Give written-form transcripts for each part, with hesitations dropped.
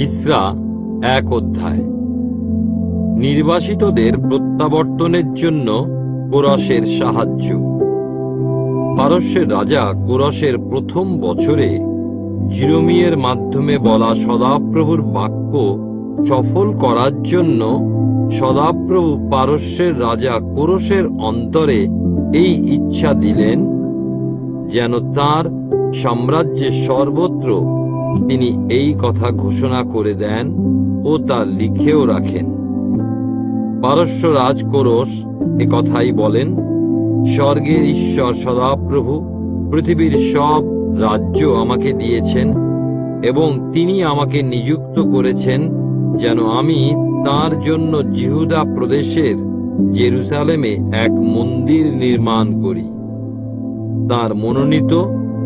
ইসরা 1 অধ্যায়। নির্বাসিতদের প্রত্যাবর্তনের জন্য কোরশের সাহায্য। পারস্যের রাজা কোরশের প্রথম বছরে জিরমিয়ের মাধ্যমে বলা সদাপ্রভুর বাক্য সফল করার জন্য সদাপ্রভু পারস্যের রাজা কোরশের অন্তরে এই ইচ্ছা দিলেন যেন তাঁর সাম্রাজ্যের সর্বত্র তিনি এই কথা ঘোষণা করে দেন ও তা লিখেও রাখেন। পারস্য রাজ কোরশ এ কথাই বলেন, স্বর্গের ঈশ্বর সদাপ্রভু পৃথিবীর সব রাজ্য আমাকে দিয়েছেন এবং তিনি আমাকে নিযুক্ত করেছেন যেন আমি তাঁর জন্য জিহুদা প্রদেশের জেরুসালেমে এক মন্দির নির্মাণ করি। তাঁর মনোনীত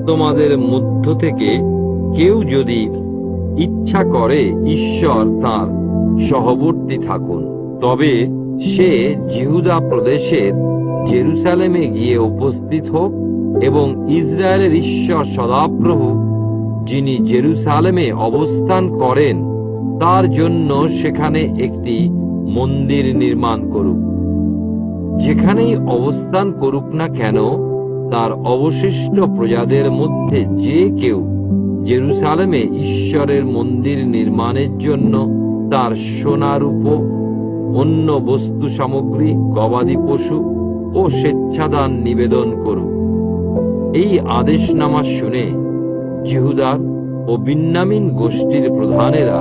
তোমাদের মধ্য থেকে কেউ যদি ইচ্ছা করে ঈশ্বর তাঁর সহবর্তী থাকুন, তবে সে জিহুদা প্রদেশের জেরুসালেমে গিয়ে উপস্থিত হোক এবং ইসরায়েলের ঈশ্বর সদাপ্রভু যিনি জেরুসালেমে অবস্থান করেন তার জন্য সেখানে একটি মন্দির নির্মাণ করুক। যেখানেই অবস্থান করুক না কেন, তার অবশিষ্ট প্রজাদের মধ্যে যে কেউ জেরুসালেমে ঈশ্বরের মন্দির নির্মাণের জন্য তার সোনা রূপো, অন্য বস্তু সামগ্রী, গবাদি পশু ও স্বেচ্ছাদান নিবেদন করুক। এই আদেশনামা শুনে জিহুদার ও বিন্যামিন গোষ্ঠীর প্রধানেরা,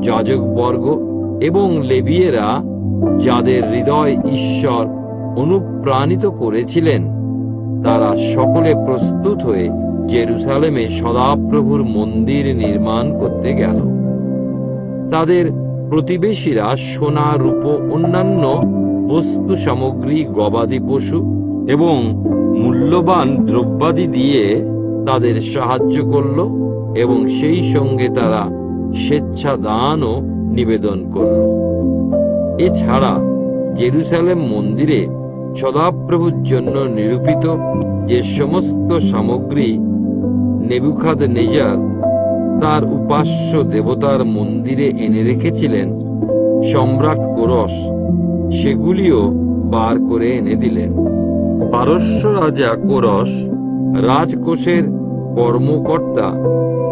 যাজকবর্গ এবং লেবীয়েরা, যাদের হৃদয় ঈশ্বর অনুপ্রাণিত করেছিলেন, তারা সকলে প্রস্তুত হয়ে জেরুসালেমে সদাপ্রভুর মন্দির নির্মাণ করতে গেল। তাদের প্রতিবেশীরা সোনা, রূপো, অন্যান্য বস্তু সামগ্রী, গবাদি পশু এবং মূল্যবান দ্রব্যাদি দিয়ে তাদের সাহায্য করল এবং সেই সঙ্গে তারা স্বেচ্ছাদানও নিবেদন করল। এছাড়া জেরুসালেম মন্দিরে সদাপ্রভুর জন্য নিরূপিত যে সমস্ত সামগ্রী নেবুখাদনেজার তার উপাস্য দেবতার মন্দিরে এনে রেখেছিলেন, সম্রাট কোরশ সেগুলিও বার করে এনে দিলেন। পারস্য রাজা কোরশ রাজকোষের কর্মকর্তা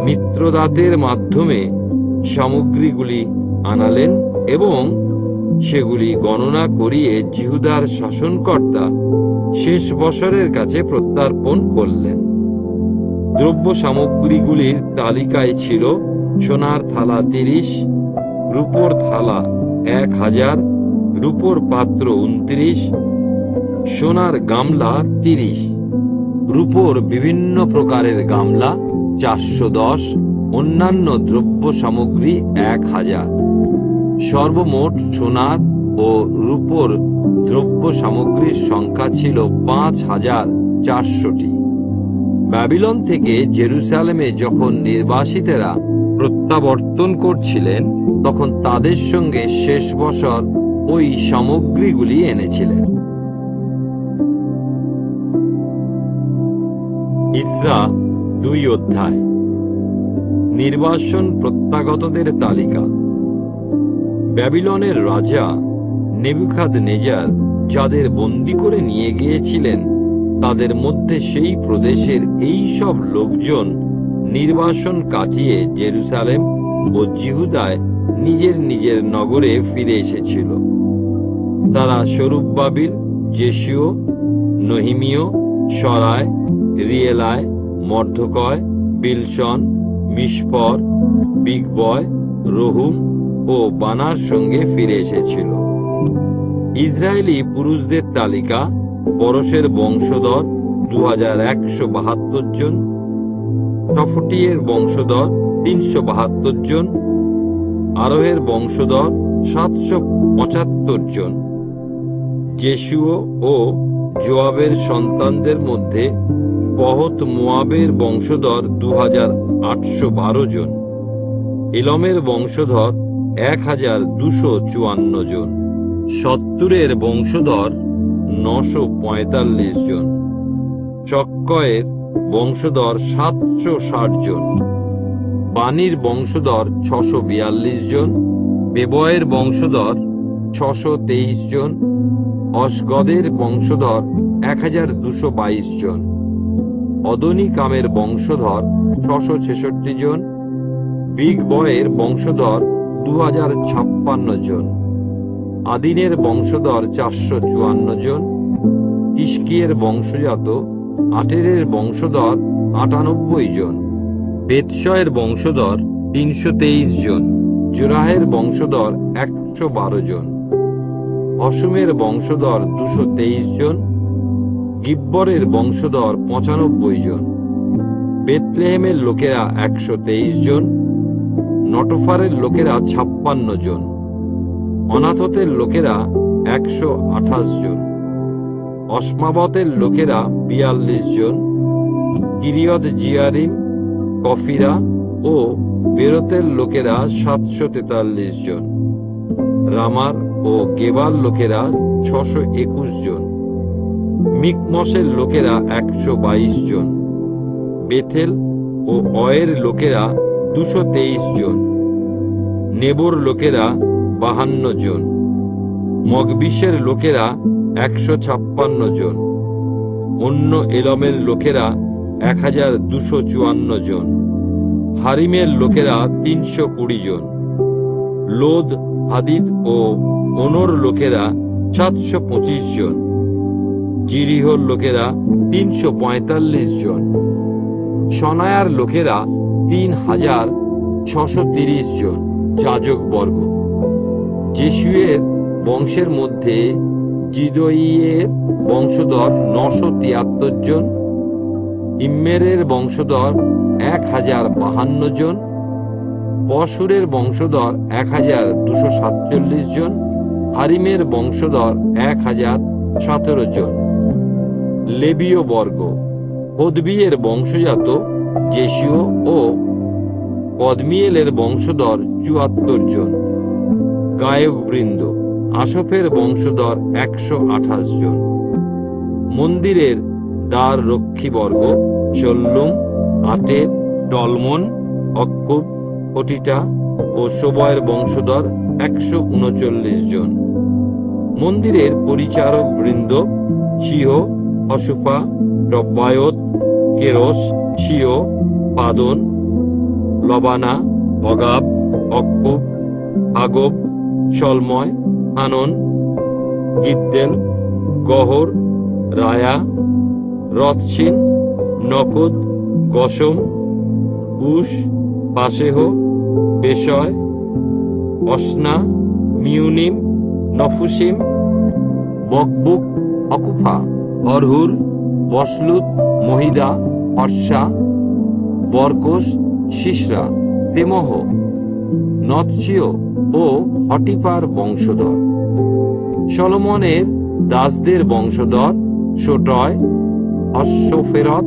মিত্রদাতের মাধ্যমে সামগ্রীগুলি আনালেন এবং সেগুলি গণনা করিয়ে জিহুদার শাসনকর্তা শেষ বছরের কাছে প্রত্যার্পণ করলেন। দ্রব্য সামগ্রীগুলির তালিকায় ছিল সোনার থালা 30, রূপোর থালা 1000, রূপোর পাত্র 29, সোনার গামলা 30, রূপোর বিভিন্ন প্রকারের গামলা 410, অন্যান্য দ্রব্য সামগ্রী 1000। সর্বমোট সোনার ও রূপোর দ্রব্য সামগ্রীর সংখ্যা ছিল 5400টি। ব্যাবিলন থেকে জেরুসালেমে যখন নির্বাসিতেরা প্রত্যাবর্তন করছিলেন, তখন তাদের সঙ্গে শেষ বছর ওই সামগ্রীগুলি এনেছিলেন। ইসরা 2 অধ্যায়। নির্বাসন প্রত্যাগতদের তালিকা। ব্যাবিলনের রাজা নেবুখাদনেজার যাদের বন্দী করে নিয়ে গিয়েছিলেন, তাদের মধ্যে সেই প্রদেশের এই সব লোকজন নির্বাসন কাটিয়ে জেরুসালেম ও জিহুদায় নিজের নিজের নগরে ফিরে এসেছিল। তারা সরুব্বাবিল, জেশীয়, নহিমীয়, সরায়, রিয়েলায়, মর্ধকয়, বিলশন, মিশপর, বিগবয়, রহুম ও বানার সঙ্গে ফিরে এসেছিল। ইসরায়েলি পুরুষদের তালিকা: পরশের বংশধর 2172 জন, টফটিয়ের বংশধর 372 জন, আরোহের বংশধর 775 জন। জেশুয় ও জোয়াবের সন্তানদের মধ্যে পহত মোয়াবের বংশধর 2812 জন, এলমের বংশধর 1254 জন, সত্তুরের বংশধর 945 জন, চক্কয়ের বংশধর 760 জন, বানির বংশধর 642 জন, বেবয়ের বংশধর 623 জন, অসগদের বংশধর 1222 জন, অদনিকামের বংশধর 666 জন, বিগবয়ের বংশধর 2056 জন, আদিনের বংশধর 454 জন, ইস্কিয়ের বংশজাত আটেরের বংশধর 98 জন, বেতশয়ের বংশধর 323 জন, জোরাহের বংশধর 112 জন, অসুমের বংশধর 223 জন, গিব্বরের বংশধর 95 জন, বেতলেহেমের লোকেরা 123 জন, নটফারের লোকেরা 56 জন, অনাথতের লোকেরা 128 জন, অসমাবতের লোকেরা 42 জন, কিরিয়ত জিয়ারিম, কফিরা ও বেরতের লোকেরা 743 জন, রামার ও গেবার লোকেরা 621 জন, মিকমসের লোকেরা 122 জন, বেথেল ও অয়ের লোকেরা 223 জন, নেবোর লোকেরা 52 জন, মগবিশের লোকেরা 156 জন, অন্য এলমের লোকেরা 1254 জন, হারিমের লোকেরা 320 জন, লোদ, হাদিদ ও ওনোর লোকেরা 725 জন, জিরিহর লোকেরা 345 জন, সনায়ার লোকেরা 3630 জন। যাজক বর্গ: জেসুয়ের বংশের মধ্যে জিদইয়ের বংশধর 973 জন, ইম্মেরের বংশধর 1052 জন, পশুরের বংশধর 1247 জন, হারিমের বংশধর 1017 জন। লেবীয় বর্গ: হদবিয়ের বংশজাত জেসিও ও কদমিয়েলের বংশধর 74 জন, গায়কবৃন্দ: আশফের বংশধর 128 জন। মন্দিরের দ্বার রক্ষীবর্গ: শল্লুম, আটের, টলমন, অক্কুব, হটিটা ও শোবয়ের বংশধর 139 জন। মন্দিরের পরিচারক বৃন্দ: শিহ, অসুফা, টব্বায়ত, কেরস, শিও, পাদন, লবানা, অগাব, অক্কুব, আগব, সলময়, আনন, গিদ্দেল, গহর, রায়া, রথসিন, নকদ, গসম, উশ, পাশেহ, পেশয়, অসনা, মিউনিম, নফুসিম, বকবুক, অকুফা, অরহুর, বসলুত, মহিদা, হর্ষা, বরকোশ, শিশরা, তেমহ, নৎসিও ও হটিফার বংশধর। সলোমনের দাসদের বংশধর: শোটয়, অশ্বফেরত,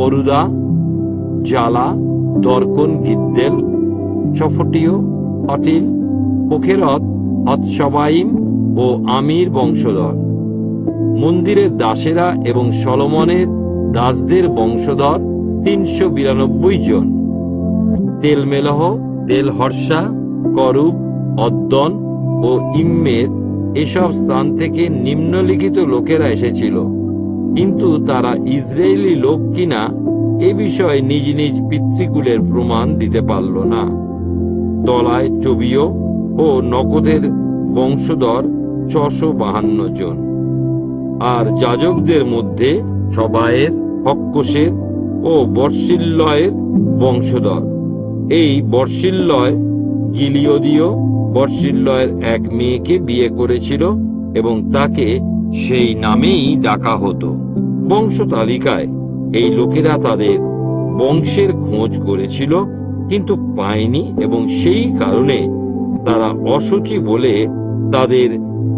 অরুদা, জালা, দর্কন, গিদ্দেল, সফটীয়, অটিল, পোখেরত, হৎসবাইম ও আমির বংশধর। মন্দিরের দাসেরা এবং সলোমনের দাসদের বংশধর 392 জন। তেলমেলহ, তেলহর্ষা, করুব, অদ্দন ও ইম্মের এসব স্থান থেকে নিম্নলিখিত লোকেরা এসেছিল, কিন্তু তারা ইসরায়েলি লোক কিনা এ বিষয়ে নিজ নিজ পিতৃকুলের প্রমাণ দিতে পারল না। তলায় চবিয় ও নকদের বংশধর 652 জন। আর যাজকদের মধ্যে সবায়ের, হক্কোশের ও বর্ষিল্লয়ের বংশধর। এই বর্ষিল্লয় গিলিয়দীয় বর্ষিল্লয়ের এক মেয়েকে বিয়ে করেছিল এবং তাকে সেই নামেই ডাকা হতো। বংশ তালিকায় এই লোকেরা তাদের বংশের খোঁজ করেছিল, কিন্তু পায়নি এবং সেই কারণে তারা অসুচি বলে তাদের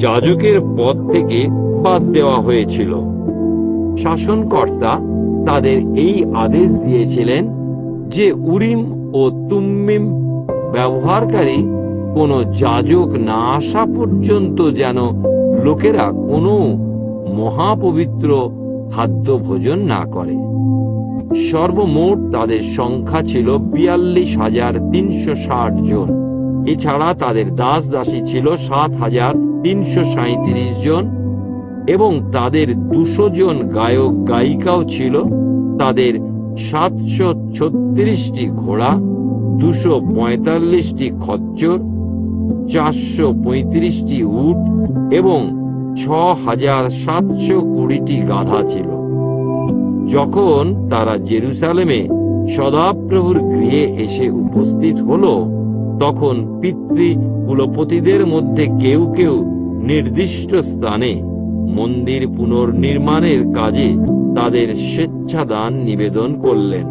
যাজকের পদ থেকে বাদ দেওয়া হয়েছিল। শাসনকর্তা তাদের এই আদেশ দিয়েছিলেন যে উরিম ও তুম্মিম ব্যবহারকারী কোনো যাজক না আসা পর্যন্ত যেন লোকেরা কোনো মহাপবিত্র খাদ্য ভোজন না করে। সর্বমোট তাদের সংখ্যা ছিল 42,360 জন। এছাড়া তাদের দাস দাসী ছিল 7,337 জন এবং তাদের 200 জন গায়ক গায়িকাও ছিল। তাদের 736টি ঘোড়া, 245টি খচ্চর, 435টি উট এবং 6,720টি গাধা ছিল। যখন তারা জেরুসালেমে সদাপ্রভুর গৃহে এসে উপস্থিত হলো, তখন পিতৃ কুলপতিদের মধ্যে কেউ কেউ নির্দিষ্ট স্থানে মন্দির পুনর্নির্মাণের কাজে তাদের স্বেচ্ছাদান নিবেদন করলেন।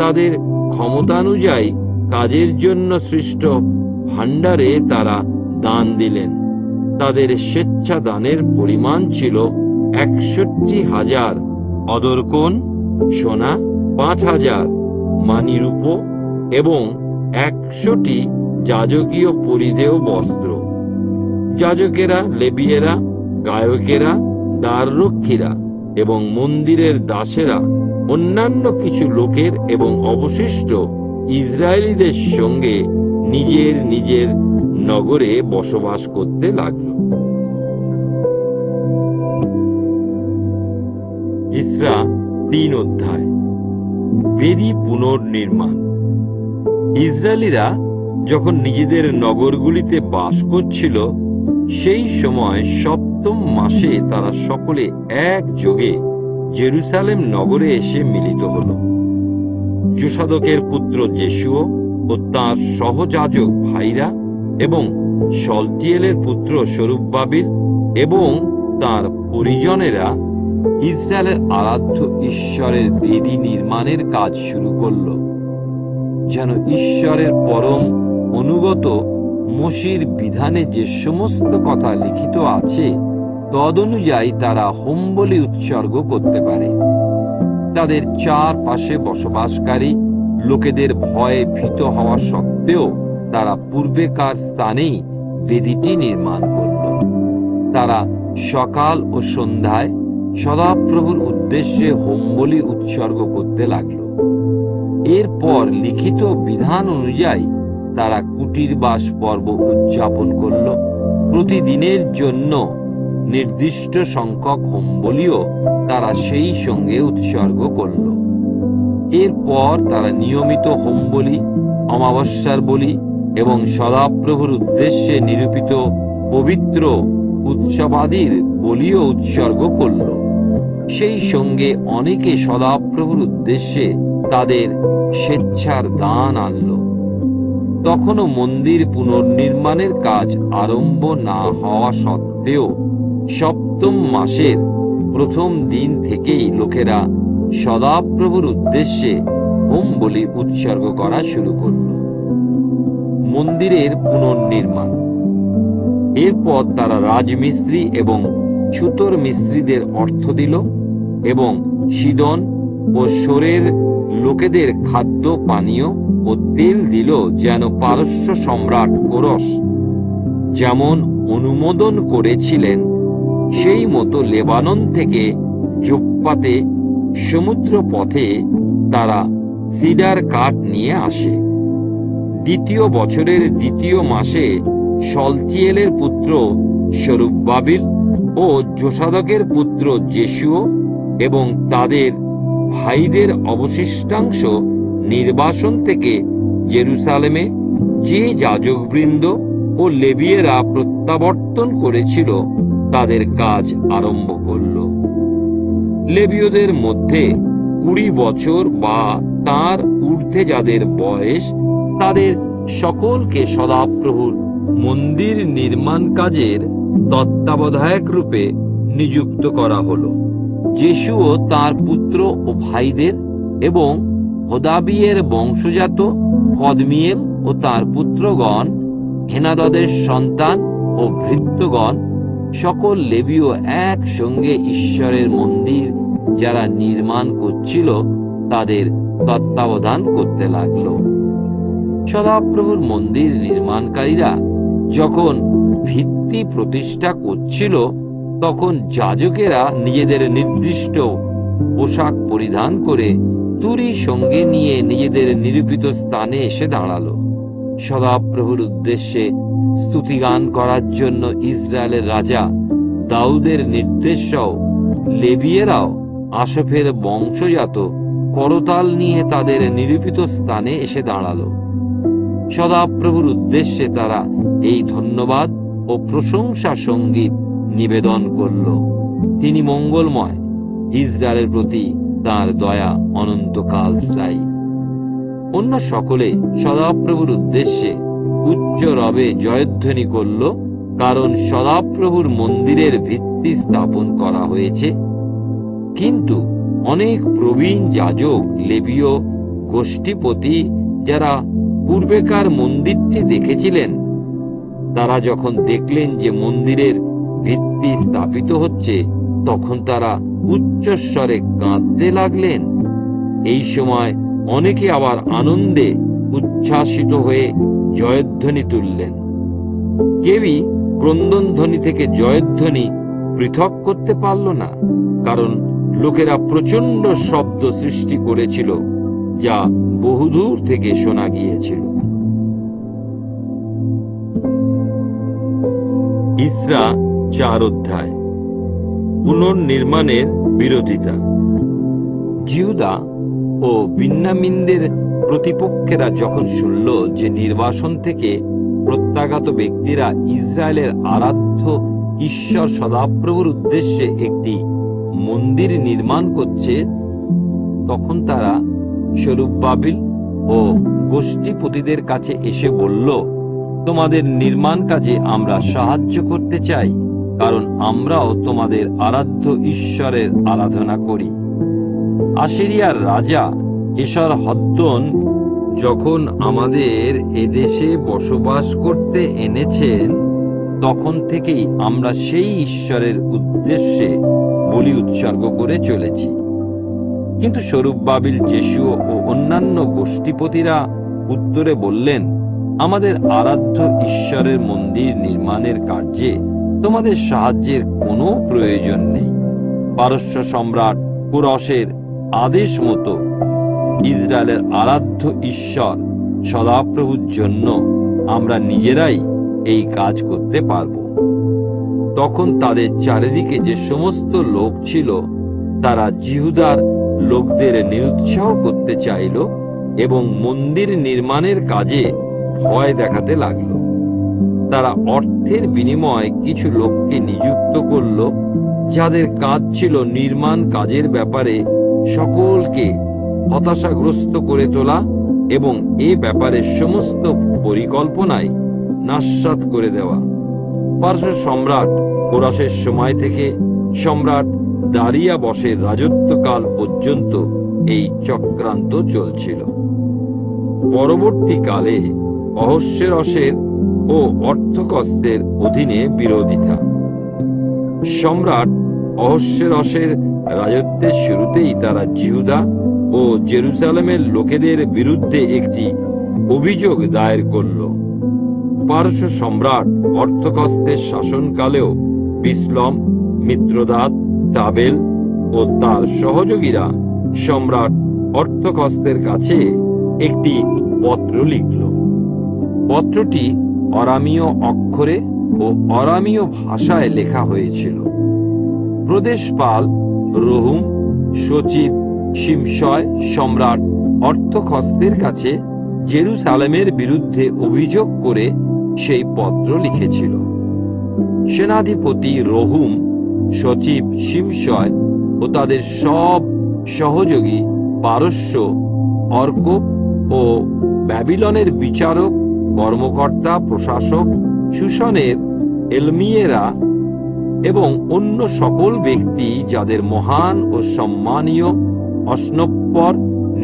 তাদের ক্ষমতানুযায়ী কাজের জন্য সৃষ্ট ভাণ্ডারে তারা দান দিলেন। তাদের স্বেচ্ছাদানের পরিমাণ ছিল 61,000 অদরকোন সোনা, 5,000 মানি রূপো এবং 100টি যাজকীয় পরিধেয় বস্ত্র। যাজকেরা, লেবীয়েরা, গায়কেরা, দ্বাররক্ষীরা এবং মন্দিরের দাসেরা অন্যান্য কিছু লোকের এবং অবশিষ্ট ইসরায়েলীদের সঙ্গে নিজের নিজের নগরে বসবাস করতে লাগল। ইসরা 3 অধ্যায়। বেদি পুনর্নির্মাণ। ইসরায়েলীরা যখন নিজেদের নগরগুলিতে বাস করছিল, সেই সময় 7ম মাসে তারা সকলে একযোগে জেরুসালেম নগরে এসে মিলিত হল। যোসাদকের পুত্র যেশুয় ও তাঁর সহযাজক ভাইরা এবং শলটিয়েলের পুত্র সরুব্বাবিল এবং তাঁর পরিজনেরা ইসরায়েলের আরাধ্য ঈশ্বরের বেদি নির্মাণের কাজ শুরু করল। যেন ঈশ্বরের পরম অনুগত মোশির বিধানে যে সমস্ত কথা লিখিত আছে তদনুযায়ী তারা হোমবলি উৎসর্গ করতে পারে। তাদের চারপাশে বসবাসকারী লোকেদের ভয়ে ভীত হওয়া সত্ত্বেও তারা পূর্বেকার স্থানেই বেদিটি নির্মাণ করল। তারা সকাল ও সন্ধ্যায় সদাপ্রভুর উদ্দেশ্যে হোমবলি উৎসর্গ করতে লাগল। এরপর লিখিত বিধান অনুযায়ী তারা কুটিরবাস পর্ব উদযাপন করল। প্রতিদিনের জন্য নির্দিষ্ট সংখ্যক হোমবলিও তারা সেই সঙ্গে উৎসর্গ করল। এরপর তারা নিয়মিত হোমবলি, অমাবস্যার বলি এবং সদাপ্রভুর উদ্দেশ্যে নিরূপিত পবিত্র উৎসবাদির বলিও উৎসর্গ করল। সেই সঙ্গে অনেকে সদাপ্রভুর উদ্দেশ্যে তাদের স্বেচ্ছার দান আনল। তখনও মন্দির পুনর্নির্মাণের কাজ আরম্ভ না হওয়া সত্ত্বেও 7ম মাসের প্রথম দিন থেকেই লোকেরা সদাপ্রভুর উদ্দেশ্যে হোম বলি উৎসর্গ করা শুরু করল। মন্দিরের পুনর্নির্মাণ। এরপর তারা রাজমিস্ত্রি এবং ছুতোর মিস্ত্রিদের অর্থ দিল এবং সিদন ও সোরের লোকেদের খাদ্য পানীয় ও তেল দিল, যেন পারস্য সম্রাট কোরস যেমন অনুমোদন করেছিলেন সেই মতো লেবানন থেকে জোপ্পাতে সমুদ্র পথে তারা সিডার কাঠ নিয়ে আসে। 2য় বছরের 2য় মাসে শলচিয়েলের পুত্র সরুব্বাবিল ও যোসাদকের পুত্র যেশুয় এবং তাদের ভাইদের অবশিষ্টাংশ নির্বাসন থেকে জেরুসালেমে যে যাজকবৃন্দ ও লেবীয়েরা প্রত্যাবর্তন করেছিল তাদের কাজ আরম্ভ করল। লেবীয়দের মধ্যে 20 বছর বা তার ঊর্ধ্বে যাদের বয়স, তাদের সকলকে সদাপ্রভুর মন্দির নির্মাণ কাজের তত্ত্বাবধায়ক রূপে নিযুক্ত করা হলো। যেশুয় তার পুত্র ও ভাইদের এবং হোদাবিয়ের বংশজাত কদমিয়েল ও তার পুত্রগণ, হেনাদদের সন্তান ও ভৃত্যগণ, সকল লেবীয় একসঙ্গে ঈশ্বরের মন্দির যারা নির্মাণ করছিল তাদের তত্ত্বাবধান করতে লাগলো। সদাপ্রভুর মন্দির নির্মাণকারীরা যখন ভিত্তি প্রতিষ্ঠা করছিল তখন যাজকেরা নিজেদের নির্দিষ্ট পোশাক পরিধান করে তুরি সঙ্গে নিয়ে নিজেদের নিরূপিত স্থানে এসে দাঁড়ালো। সদাপ্রভুর উদ্দেশ্যে স্তুতিগান করার জন্য ইসরায়েলের রাজা দাউদের নির্দেশও লেবীয়েরাও আশফের বংশজাত করতাল নিয়ে তাদের নিরূপিত স্থানে এসে দাঁড়ালো। সদাপ্রভুর উদ্দেশ্যে তারা এই ধন্যবাদ ও প্রশংসা সঙ্গীত নিবেদন করল। তিনি মঙ্গলময়, ইসরায়েলের প্রতি তাঁর দয়া অনন্তকাল স্থায়ী। অন্য সকলে সদাপ্রভুর উদ্দেশ্যে উচ্চ রবে জয়ধ্বনি করল, কারণ সদাপ্রভুর মন্দিরের ভিত্তি স্থাপন করা হয়েছে। কিন্তু অনেক প্রবীণ যাজক, লেবীয় গোষ্ঠীপতি, যারা পূর্বেকার মন্দিরটি দেখেছিলেন, তারা যখন দেখলেন যে মন্দিরের ভিত্তি স্থাপিত হচ্ছে, তখন তারা উচ্চস্বরে কাঁদতে লাগলেন। এই সময় অনেকে আবার আনন্দে উচ্ছ্বাসিত হয়ে জয়ধ্বনি তুললেন। কেউই ক্রন্দন ধ্বনি থেকে জয়ধ্বনি পৃথক করতে পারল না, কারণ লোকেরা প্রচন্ড শব্দ সৃষ্টি করেছিল, যা বহুদূর থেকে শোনা গিয়েছিল। ইসরা 4 অধ্যায়। পুনর্নির্মাণের বিরোধিতা। জিহুদা ও বিন্যামিনদের প্রতিপক্ষেরা যখন শুনল যে নির্বাসন থেকে প্রত্যাগত ব্যক্তিরা ইসরায়েলের আরাধ্য ঈশ্বর সদাপ্রভুর উদ্দেশ্যে একটি মন্দির নির্মাণ করছে, তখন তারা সরুব্বাবিল ও গোষ্ঠীপতিদের কাছে এসে বলল, তোমাদের নির্মাণ কাজে আমরা সাহায্য করতে চাই, কারণ আমরাও তোমাদের আরাধ্য ঈশ্বরের আরাধনা করি। আসিরিয়ার রাজা এসরহদ্দন যখন আমাদের এদেশে বসবাস করতে এনেছেন, তখন থেকেই আমরা সেই ঈশ্বরের উদ্দেশ্যে বলি উৎসর্গ করে চলেছি। কিন্তু সরুব্বাবিল, যেশূয়া ও অন্যান্য গোষ্ঠীপতিরা উত্তরে বললেন, আমাদের আরাধ্য ঈশ্বরের মন্দির নির্মাণের কার্যে তোমাদের সাহায্যের কোনো প্রয়োজন নেই। পারস্য সম্রাট কোরশের আদেশ মতো ইসরায়েলের আরাধ্য ঈশ্বর সদাপ্রভুর জন্য আমরা নিজেরাই এই কাজ করতে পারব। তখন তাদের চারিদিকে যে সমস্ত লোক ছিল, তারা জিহুদার লোকদের নিরুৎসাহ করতে চাইল এবং মন্দির নির্মাণের কাজে ভয় দেখাতে লাগল। তারা অর্থের বিনিময়ে কিছু লোককে নিযুক্ত করল, যাদের কাজ ছিল নির্মাণ কাজের ব্যাপারে সকলকে হতাশাগ্রস্ত করে তোলা এবং এ ব্যাপারে সমস্ত পরিকল্পনায় নাস্যাৎ করে দেওয়া। পারস্য সম্রাট কোরশের সময় থেকে সম্রাট দারিয়াবশের রাজত্বকাল পর্যন্ত এই চক্রান্ত চলছিল। পরবর্তীকালে অহস্যেরসের ও অর্থকস্তের অধীনে বিরোধিতা। সম্রাট অহস্যেরসের রাজত্বের শুরুতেই তারা জিহুদা ও জেরুসালেমের লোকেদের বিরুদ্ধে একটি অভিযোগ দায়ের করল। পারস্য সম্রাট অর্থকস্তের শাসনকালেও বিসলম, মিত্রদাত, টাবেল ও তার সহযোগীরা সম্রাট অর্থকস্তের কাছে একটি পত্র লিখল। পত্রটি অরামীয় অক্ষরে ও অরামীয় ভাষায় লেখা হয়েছিল। প্রদেশপাল রহুম, সচিব শিমশয় সম্রাট অর্থকস্তের কাছে জেরুসালেমের বিরুদ্ধে অভিযোগ করে সেই পত্র লিখেছিল। সেনাধিপতি রহুম, সচিব শিমশয় ও তাদের সব সহযোগী পারস্য, অর্কোপ ও ব্যাবিলনের বিচারক, কর্মকর্তা, প্রশাসক, সুশনের এলমিয়েরা এবং অন্য সকল ব্যক্তি, যাদের মহান ও সম্মানীয় অশ্নপ্পর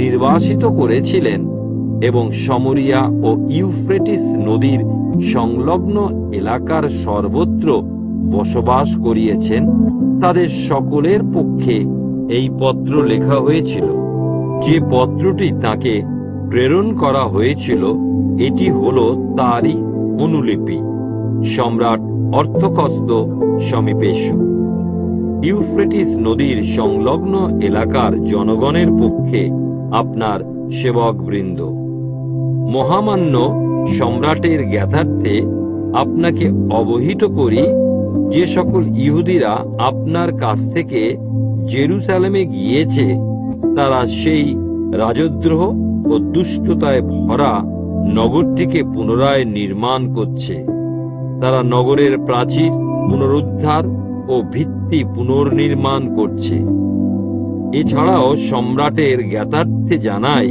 নির্বাসিত করেছিলেন এবং সমরিয়া ও ইউফ্রেটিস নদীর সংলগ্ন এলাকার সর্বত্র বসবাস করিয়েছেন, তাদের সকলের পক্ষে এই পত্র লেখা হয়েছিল। যে পত্রটি তাকে প্রেরণ করা হয়েছিল, এটি হলো তারই অনুলিপি। সম্রাট অর্থকস্ত সমীপেষু। ইউফ্রেটিস নদীর সংলগ্ন এলাকার জনগণের পক্ষে আপনার সেবকবৃন্দ। মহামান্য সম্রাটের জ্ঞাতার্থে আপনাকে অবহিত করি, যে সকল ইহুদিরা আপনার কাছ থেকে জেরুসালেমে গিয়েছে, তারা সেই রাজদ্রোহ ও দুষ্টতায় ভরা নগরটিকে পুনরায় নির্মাণ করছে। তারা নগরের প্রাচীর পুনরুদ্ধার ও ভিত্তি পুনর্নির্মাণ করছে। এছাড়াও সম্রাটের জ্ঞাতার্থে জানায়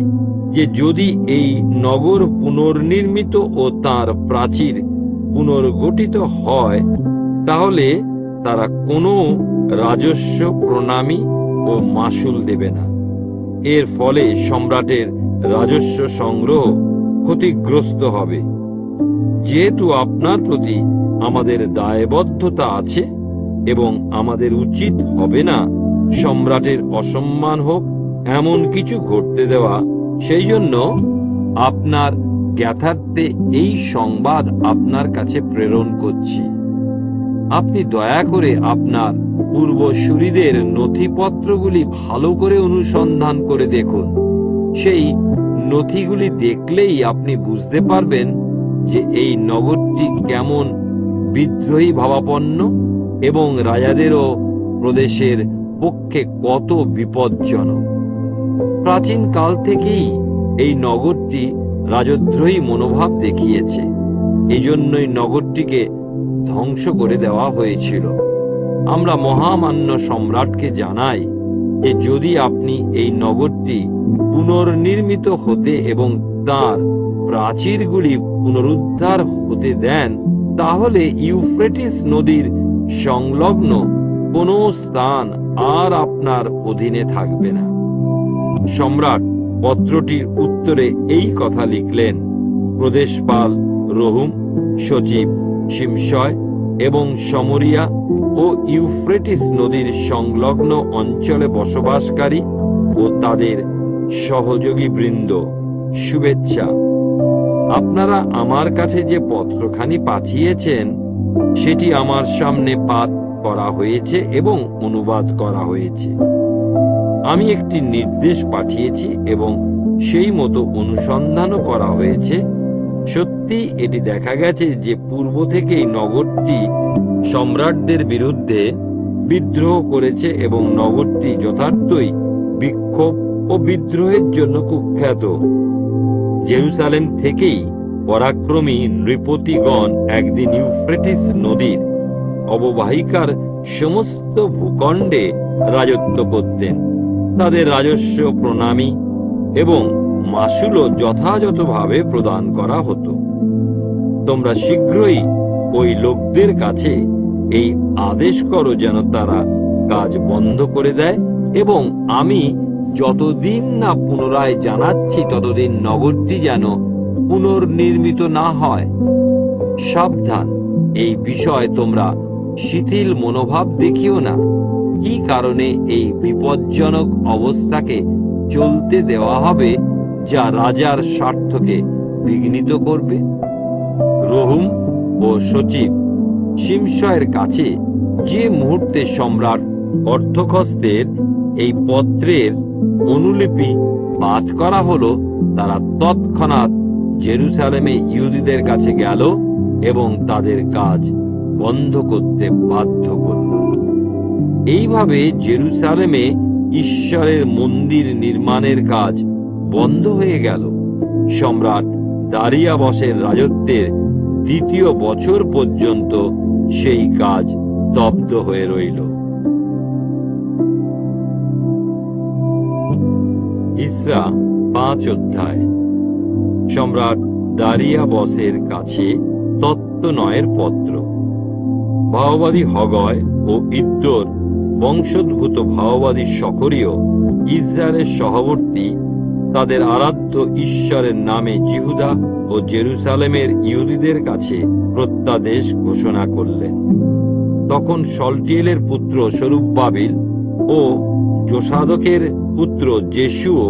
যে যদি এই নগর পুনর্নির্মিত ও তার প্রাচীর পুনর্গঠিত হয়, তাহলে তারা কোনো রাজস্ব প্রণামী ও মাসুল দেবে না। এর ফলে সম্রাটের রাজস্ব সংগ্রহ ক্ষতিগ্রস্ত হবে। যেহেতু আপনার প্রতি আমাদের দায়বদ্ধতা আছে এবং আমাদের উচিত হবে না সম্রাটের অসম্মান হোক এমন কিছু ঘটতে দেওয়া, সেই জন্য আপনার জ্ঞাতার্থে এই সংবাদ আপনার কাছে প্রেরণ করছি। আপনি দয়া করে আপনার পূর্বসূরীদের নথিপত্রগুলি ভালো করে অনুসন্ধান করে দেখুন। সেই নথিগুলি দেখলেই আপনি বুঝতে পারবেন যে এই নগরটি কেমন বিদ্রোহী ভাবাপন্ন এবং রাজাদেরও প্রদেশের পক্ষে কত বিপজ্জনক। প্রাচীন কাল থেকেই এই নগরটি রাজদ্রোহী মনোভাব দেখিয়েছে। এজন্যই নগরটিকে ধ্বংস করে দেওয়া হয়েছিল। আমরা মহামান্য সম্রাটকে জানাই যে যদি আপনি এই নগরটি পুনর্নির্মিত হতে এবং তার প্রাচীরগুলি পুনরুদ্ধার হতে দেন, তাহলে ইউফ্রেটিস নদীর সংলগ্ন কোনো স্থান আর আপনার অধীনে থাকবে না। সম্রাট পত্রটির উত্তরে এই কথা লিখলেন: প্রদেশপাল রহুম, সচিব শিমশয় এবং সমরিয়া ও ইউফ্রেটিস নদীর সংলগ্ন অঞ্চলে বসবাসকারী ও তাদের সহযোগী বৃন্দ, শুভেচ্ছা। আপনারা আমার কাছে যে পত্রখানি পাঠিয়েছেন সেটি আমার সামনে পাঠ করা হয়েছে এবং অনুবাদ করা হয়েছে। আমি একটি নির্দেশ পাঠিয়েছি এবং সেই মতো অনুসন্ধানও করা হয়েছে। সত্যি এটি দেখা গেছে যে পূর্ব থেকেই নগরটি সম্রাটদের বিরুদ্ধে বিদ্রোহ করেছে এবং নগরটি যথার্থই বিক্ষোভ ও বিদ্রোহের জন্য কুখ্যাত। জেরুসালেম থেকেই পরাক্রমী নৃপতিগণ একদিন ইউফ্রেটিস নদীর অববাহিকার সমস্ত ভূখণ্ডে রাজত্ব করতেন। তাদের রাজস্ব প্রণামী এবং মাসুলও যথাযথভাবে প্রদান করা হতো। তোমরা শীঘ্রই ওই লোকদের কাছে এই আদেশ করো যেন তারা কাজ বন্ধ করে দেয়, এবং আমি যতদিন না পুনরায় জানাচ্ছি ততদিন নগরটি যেন পুনর্নির্মিত না হয়। সাবধান, এই বিষয়ে তোমরা শিথিল মনোভাব দেখিও না। কি কারণে এই বিপজ্জনক অবস্থাকে চলতে দেওয়া হবে যা রাজার স্বার্থকে বিঘ্নিত করবে? রহুম ও সচিব শিমশয়ের কাছে যে মুহূর্তে সম্রাট অর্থকস্তের এই পত্রের অনুলিপি পাঠ করা হলো, তারা তৎক্ষণাৎ জেরুসালেমে ইহুদিদের কাছে গেল এবং তাদের কাজ বন্ধ করতে বাধ্য করল। এইভাবে জেরুসালেমে ঈশ্বরের মন্দির নির্মাণের কাজ বন্ধ হয়ে গেল। সম্রাট দারিয়াবশের রাজত্বের ২য় বছর পর্যন্ত সেই কাজ স্তব্ধ হয়ে রইল। ইসরা ৫ অধ্যায়। সম্রাট দারিয়াবশের কাছে তত্ত্বনয়ের পত্র। ভাওবাদী হগয় ও ইদ্দোর বংশোদ্ভূত ভাওবাদী সখরীয় ইসরায়েলের সহবর্তী তাদের আরাধ্য ঈশ্বরের নামে জিহুদা ও জেরুসালেমের ইহুদিদের কাছে প্রত্যাদেশ ঘোষণা করলেন। তখন সলটিয়েলের পুত্র সরুব্বাবিল ও যোসাদকের পুত্র যেশুও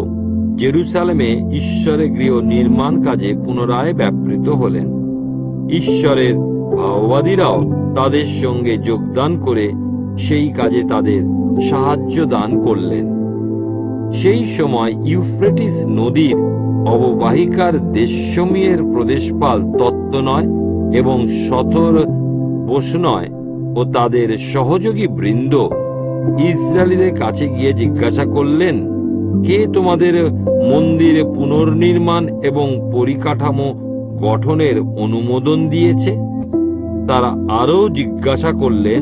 জেরুসালেমে ঈশ্বরের গৃহ নির্মাণ কাজে পুনরায় ব্যাপৃত হলেন। ঈশ্বরের ভাওবাদীরাও তাদের সঙ্গে যোগদান করে সেই কাজে তাদের সাহায্য দান করলেন। সেই সময় ইউফ্রেটিস নদীর অববাহিকার দেশসমূহের প্রদেশপাল তত্ত্বনয় এবং শথর বোশনয় ও তাদের সহযোগী বৃন্দ ইসরায়েলীদের কাছে গিয়ে জিজ্ঞাসা করলেন, কে তোমাদের মন্দিরে পুনর্নির্মাণ এবং পরিকাঠামো গঠনের অনুমোদন দিয়েছে? তারা আরও জিজ্ঞাসা করলেন,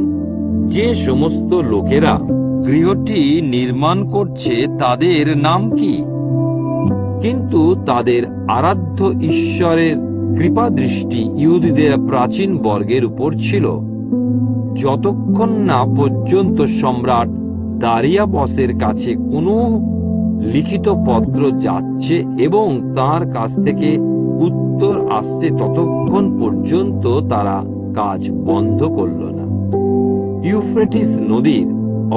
যে সমস্ত লোকেরা গৃহটি নির্মাণ করছে তাদের নাম কি? কিন্তু তাদের আরাধ্য ঈশ্বরের কৃপা দৃষ্টি ইহুদিদের প্রাচীন বর্গের উপর ছিল, যতক্ষণ না পর্যন্ত সম্রাট দারিয়াবসের কাছে কোনো লিখিত পত্র যাচ্ছে এবং তার কাছ থেকে উত্তর আসছে, ততক্ষণ পর্যন্ত তারা কাজ বন্ধ করল না। ইউফ্রেটিস নদীর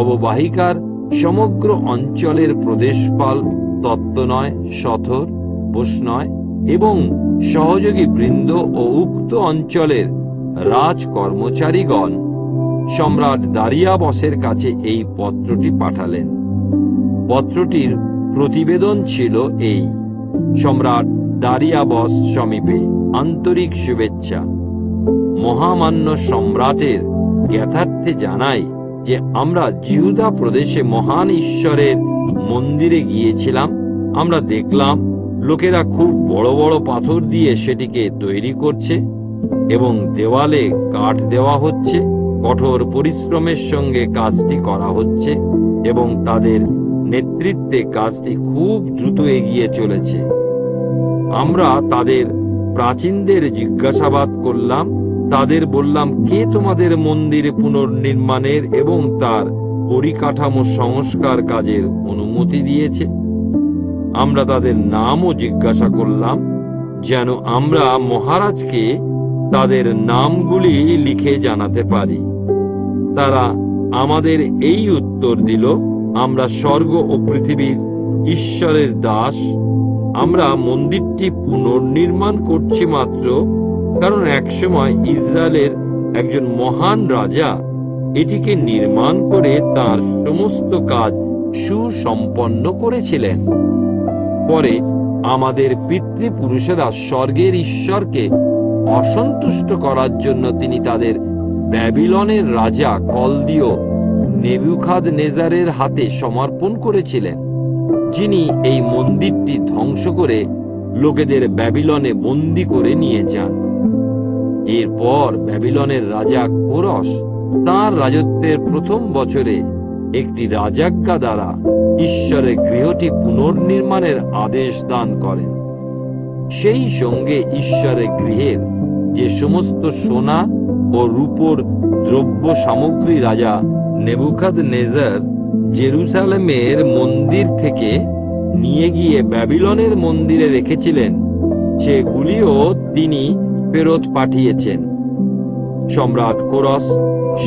অববাহিকার সমগ্র অঞ্চলের প্রদেশপাল তত্ত্বনয়, শথর, বোশনয় এবং সহযোগী বৃন্দ ও উক্ত অঞ্চলের রাজকর্মচারীগণ সম্রাট দারিয়াবসের কাছে এই পত্রটি পাঠালেন। পত্রটির প্রতিবেদন ছিল এই: সম্রাট দারিয়াবস সমীপে আন্তরিক শুভেচ্ছা। মহামান্য সম্রাটের জ্ঞাতার্থে জানাই যে আমরা জিহুদা প্রদেশে মহান ঈশ্বরের মন্দিরে গিয়েছিলাম। আমরা দেখলাম লোকেরা খুব বড় বড় পাথর দিয়ে সেটিকে তৈরি করছে এবং দেওয়ালে কাঠ দেওয়া হচ্ছে। কঠোর পরিশ্রমের সঙ্গে কাজটি করা হচ্ছে এবং তাদের নেতৃত্বে কাজটি খুব দ্রুত এগিয়ে চলেছে। আমরা তাদের প্রাচীনদের জিজ্ঞাসাবাদ করলাম, তাদের বললাম, কে তোমাদের মন্দির পুনর্নির্মাণের এবং তার পরিকাঠামো সংস্কার কাজের অনুমতি দিয়েছে? আমরা তাদের নামও জিজ্ঞাসা করলাম, যেন আমরা মহারাজকে তাদের নামগুলি লিখে জানাতে পারি। তারা আমাদের এই উত্তর দিল, আমরা স্বর্গ ও পৃথিবীর ঈশ্বরের দাস। আমরা মন্দিরটি পুনর্নির্মাণ করছি মাত্র, কারণ একসময় ইসরায়েলের একজন মহান রাজা এটিকে নির্মাণ করে তার সমস্ত কাজ সুসম্পন্ন করেছিলেন। পরে আমাদের পিতৃপুরুষেরা স্বর্গের ঈশ্বরকে অসন্তুষ্ট করার জন্য তিনি তাদের ব্যাবিলনের রাজা কলদীয় নেবুখাদনেজারের হাতে সমর্পণ করেছিলেন, যিনি এই মন্দিরটি ধ্বংস করে লোকেদের ব্যাবিলনে বন্দী করে নিয়ে যান। এরপর ব্যাবিলনের রাজা কোরস তাঁর রাজত্বের প্রথম বছরে একটি রাজাজ্ঞা দ্বারা ঈশ্বরের গৃহটি পুনর্নির্মাণের আদেশ দান করেন। সেই সঙ্গে ঈশ্বরের গৃহের যে সমস্ত সোনা ও রূপোর দ্রব্য সামগ্রী রাজা নেবুখাদনেজার জেরুসালেমের মন্দির থেকে নিয়ে গিয়ে ব্যাবিলনের মন্দিরে রেখেছিলেন, সেগুলিও তিনি ফেরত পাঠিয়েছেন। সম্রাট কোরস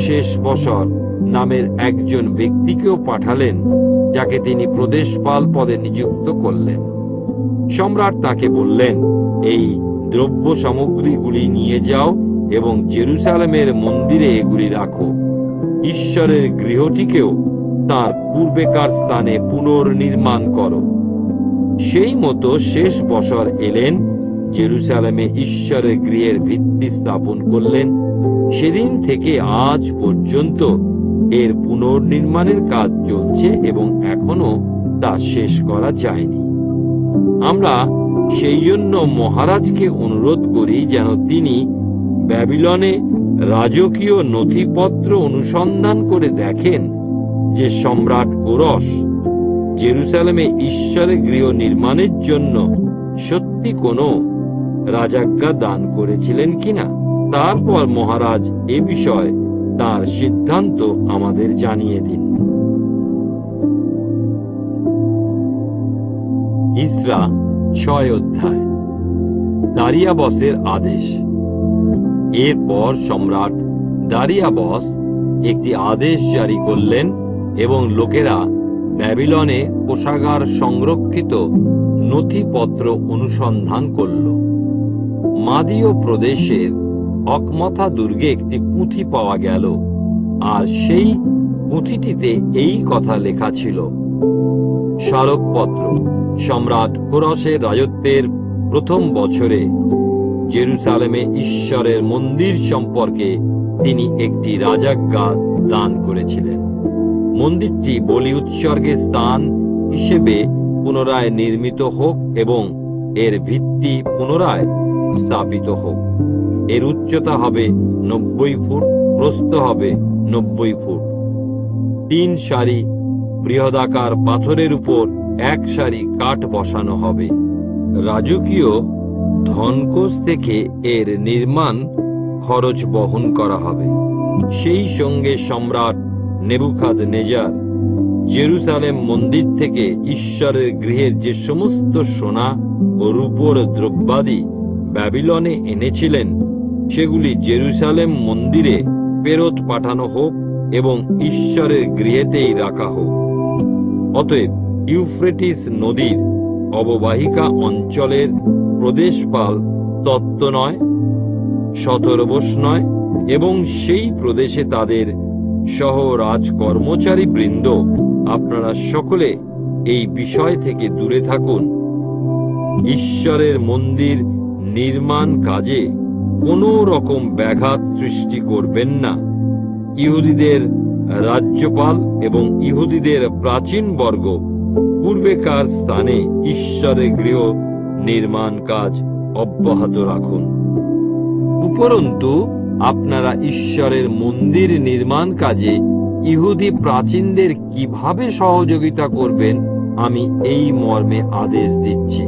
শেষ বছর নামের একজন ব্যক্তিকেও পাঠালেন, যাকে তিনি প্রদেশপাল পদে নিযুক্ত করলেন। সম্রাট তাকে বললেন, এই দ্রব্য সামগ্রীগুলি নিয়ে যাও এবং জেরুসালেমের মন্দিরে এগুলি রাখো। ঈশ্বরের গৃহটিকেও তার পূর্বেকার স্থানে পুনর্নির্মাণ করো। সেই মতো শেষ বছর এলেন, জেরুসালেমে ঈশ্বরের গৃহের ভিত্তি স্থাপন করলেন। সেদিন থেকে আজ পর্যন্ত এর পুনর্নির্মাণের কাজ চলছে এবং এখনো তা শেষ করা যায়নি। আমরা সেই জন্য মহারাজকে অনুরোধ করি যেন তিনি ব্যাবিলনে রাজকীয় নথিপত্র অনুসন্ধান করে দেখেন যে সম্রাট কোরস জেরুসালেমে ঈশ্বরের গৃহ নির্মাণের জন্য সত্যি কোনো রাজাজ্ঞা দান করেছিলেন কিনা। তারপর মহারাজ এ বিষয়ে তার সিদ্ধান্ত আমাদের জানিয়ে দিন। ইসরা 6 অধ্যায়। দারিয়াবসের আদেশ। এরপর সম্রাট দারিয়াবস একটি আদেশ জারি করলেন এবং লোকেরা ব্যাবিলনে কোষাগার সংরক্ষিত নথিপত্র অনুসন্ধান করল। মাদীয় প্রদেশের অকমথা দুর্গে একটি পুঁথি পাওয়া গেল, আর সেই পুঁথিটিতে এই কথা লেখা ছিল: স্মারকপত্র। সম্রাট কোরশের রাজত্বের প্রথম বছরে জেরুসালেমে ঈশ্বরের মন্দির সম্পর্কে তিনি একটি রাজাজ্ঞা দান করেছিলেন। মন্দিরটি বলি উৎসর্গের স্থান হিসেবে পুনরায় নির্মিত হোক এবং এর ভিত্তি পুনরায় স্থাপিত হোক। এর উচ্চতা হবে 90 ফুট, প্রস্থ হবে 90 ফুট। 3 সারি বৃহদাকার পাথরের উপর 1 সারি কাঠ বসানো হবে। রাজকীয় ধনকোষ থেকে এর নির্মাণ খরচ বহন করা হবে। সেই সঙ্গে সম্রাট নেবুখাদনেজার জেরুসালেম মন্দির থেকে ঈশ্বরের গৃহের যে সমস্ত সোনা ও রূপোর দ্রব্যাদি ব্যাবিলনে এনেছিলেন, সেগুলি জেরুসালেম মন্দিরে ফেরত পাঠানো হোক এবং ঈশ্বরের গৃহেতেই রাখা হোক। অতএব ইউফ্রেটিস নদীর অববাহিকা অঞ্চলের প্রদেশপাল তত্ত্বনয়, শতরবশনয় এবং সেই প্রদেশে তাদের সহ রাজকর্মচারী বৃন্দ, আপনারা সকলে এই বিষয় থেকে দূরে থাকুন। ঈশ্বরের মন্দির নির্মাণ কাজে কোনো রকম ব্যাঘাত সৃষ্টি করবেন না। ইহুদিদের রাজ্যপাল এবং ইহুদিদের প্রাচীন বর্গ পূর্বেকার স্থানে ঈশ্বরের গৃহ নির্মাণ কাজ অব্যাহত রাখুন। উপরন্তু আপনারা ঈশ্বরের মন্দির নির্মাণ কাজে ইহুদি প্রাচীনদের কিভাবে সহযোগিতা করবেন, আমি এই মর্মে আদেশ দিচ্ছি।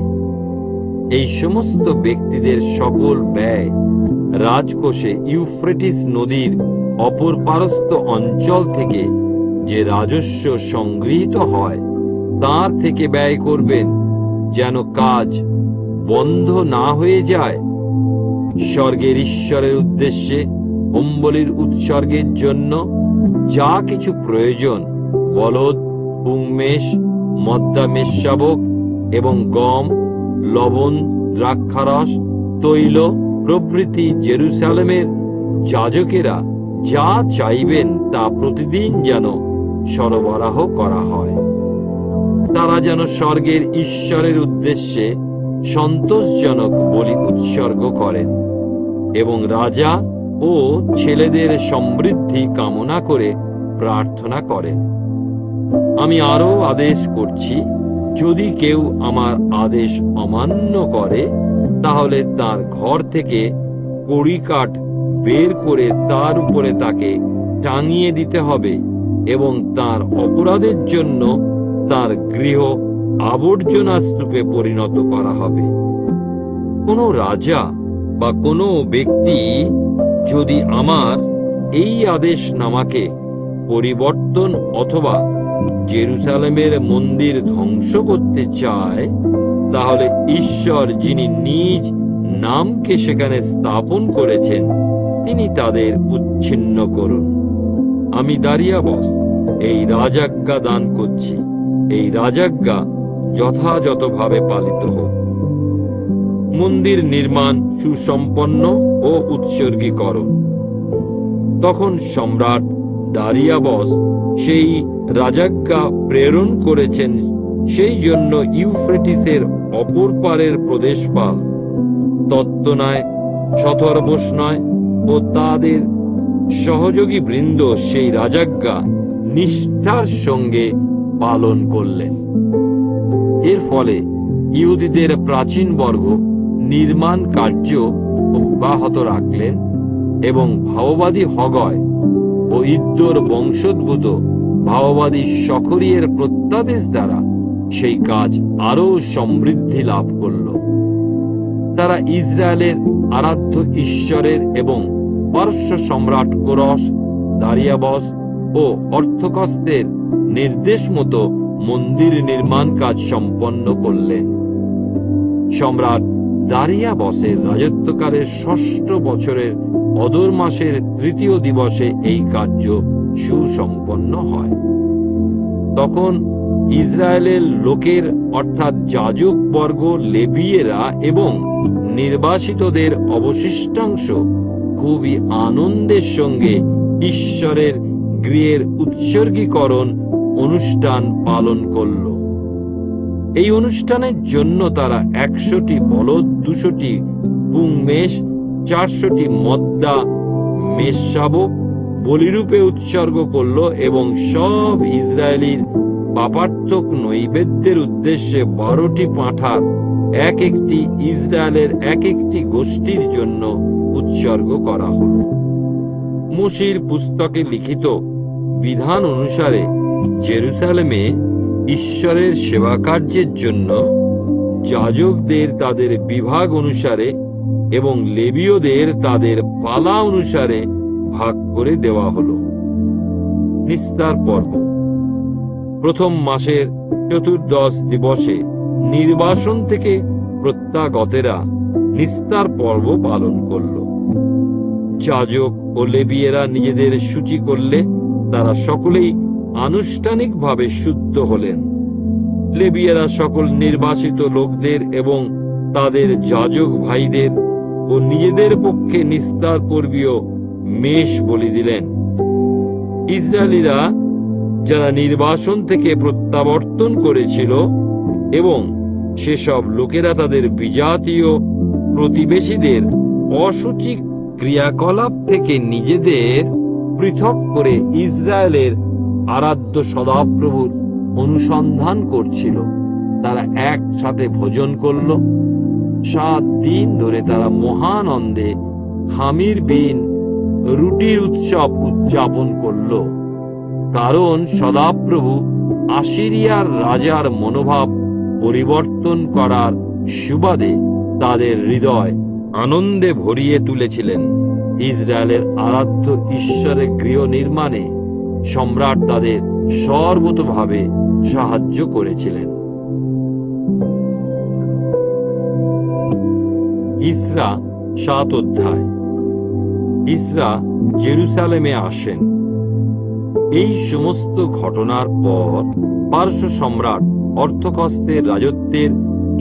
এই সমস্ত ব্যক্তিদের সকল ব্যয় রাজকোষে ইউফ্রেটিস নদীর অপর পারস্থ অঞ্চল থেকে যে রাজস্ব সংগৃহীত হয় তার থেকে ব্যয় করবেন, যেন কাজ বন্ধ না হয়ে যায়। স্বর্গের ঈশ্বরের উদ্দেশ্যে হোমবলির উৎসর্গের জন্য যা কিছু প্রয়োজন, বলদ, পুংমেষ, মদ্দামেশাবক এবং গম, লবণ, দ্রাক্ষারস, তৈল প্রভৃতি জেরুসালেমের যাজকেরা যা চাইবেন তা প্রতিদিন যেন সরবরাহ করা হয়। তারা যেন স্বর্গের ঈশ্বরের উদ্দেশ্যে সন্তোষজনক বলি উৎসর্গ করেন এবং রাজা ও ছেলেদের সমৃদ্ধি কামনা করে প্রার্থনা করেন। আমি আরো আদেশ করছি, যদি কেউ আমার আদেশ অমান্য করে, তাহলে তার ঘর থেকে কড়িকাঠ বের করে তার উপরে তাকে টাঙিয়ে দিতে হবে এবং তার অপরাধের জন্য তার গৃহ আবর্জনা স্তূপে পরিণত করা হবে। কোনো রাজা বা কোনো ব্যক্তি যদি আমার এই আদেশনামাকে পরিবর্তন অথবা জেরুসালেমের মন্দির ধ্বংস করতে চায়, তাহলে ঈশ্বর যিনি নিজ নামকে সেখানে স্থাপন করেছেন তিনি তাদের উচ্ছিন্ন করুন। আমি দারিয়াবস এই রাজাজ্ঞা দান করছি, এই রাজাজ্ঞা যথাযথভাবে পালিত হোক। মন্দির নির্মাণ সুসম্পন্ন ও উৎসর্গীকরণ। তখন সম্রাট দারিয়াবস সেই রাজাজ্ঞা প্রেরণ করেছেন। সেই জন্য ইউফ্রেটিসের অপর পারের প্রদেশপাল তত্ত্বনয়, শতরবশনয় ও তাদের সহযোগী বৃন্দ সেই রাজাজ্ঞা নিষ্ঠার সঙ্গে পালন করলেন। এর ফলে ইহুদিদের প্রাচীন বর্গ নির্মাণ কার্য অব্যাহত রাখলেন এবং ভাববাদী হগয় ও ইদ্দোর বংশোদ্ভূত ভাববাদী সখরিয়ের প্রত্যাদেশ দ্বারা সেই কাজ আরো সমৃদ্ধি লাভ করল। তারা ইসরায়েলের আরাধ্য ঈশ্বরের এবং পারস্য সম্রাট কোরশ, দারিয়াবস ও অর্থকস্তের নির্দেশ মতো মন্দির নির্মাণ কাজ সম্পন্ন করলেন। সম্রাট দারিয়াবসের রাজত্বকালের ৬ষ্ঠ বছরের অদর মাসের ৩য় দিবসে এই কার্য সুসম্পন্ন হয়। তখন ইসরায়েলের লোকের অর্থাৎ যাজক বর্গ, লেবীয়েরা এবং নির্বাসিতদের অবশিষ্টাংশ খুবই আনন্দের সঙ্গে ঈশ্বরের গৃহের উৎসর্গীকরণ অনুষ্ঠান পালন করল। এই অনুষ্ঠানের জন্য তারা 100টি বলদ, 200টি পুংমেষ, 400টি মদ্দা মেষ শাবক বলিরূপে উৎসর্গ করল এবং সব ইসরায়েলির পাপার্থক নৈবেদ্যের উদ্দেশ্যে 12টি পাঁঠার এক একটি ইসরায়েলের এক একটি গোষ্ঠীর জন্য উৎসর্গ করা হল। মোশির পুস্তকে লিখিত বিধান অনুসারে জেরুসালেমে ঈশ্বরের সেবা কার্যের জন্য যাজকদের তাদের বিভাগ অনুসারে এবং লেবীয়দের তাদের পালা অনুসারে ভাগ করে দেওয়া হলো। নিস্তার পর্ব। প্রথম মাসের চতুর্দশ দিবসে নির্বাসন থেকে প্রত্যাগতেরা নিস্তার পর্ব পালন করল। যাজক ও লেবীয়েরা নিজেদের সূচি করলে তারা সকলেই আনুষ্ঠানিকভাবে শুদ্ধ হলেন। লেবীয়েরা সকল নির্বাচিত লোকদের এবং তাদের যাজক ভাইদের ও নিজেদের পক্ষে নিস্তার পর্বীয় মেষ বলি দিলেন। ইসরায়েলীরা যারা নির্বাসন থেকে প্রত্যাবর্তন করেছিল এবং সেসব লোকেরা তাদের বিজাতীয় প্রতিবেশীদের অসুচি ক্রিয়াকলাপ থেকে নিজেদের পৃথক করে ইসরায়েলের আরাধ্য সদাপ্রভুর অনুসন্ধান করছিল, তারা একসাথে ভোজন করল। 7 দিন ধরে তারা মহানন্দে খামির বিন রুটির উৎসব উদযাপন করল, কারণ সদাপ্রভু আশিরিয়ার রাজার মনোভাব পরিবর্তন করার সুবাদে তাদের হৃদয় আনন্দে ভরিয়ে তুলেছিলেন। ইসরায়েলের আরাধ্য ঈশ্বরের গৃহ নির্মাণে সম্রাট তাদের সর্বতোভাবে সাহায্য করেছিলেন। ইসরা 7 অধ্যায়। ইসরা জেরুসালেমে আসেন। এই সমস্ত ঘটনার পর পার্শ্ব সম্রাট অর্থকস্তের রাজত্বের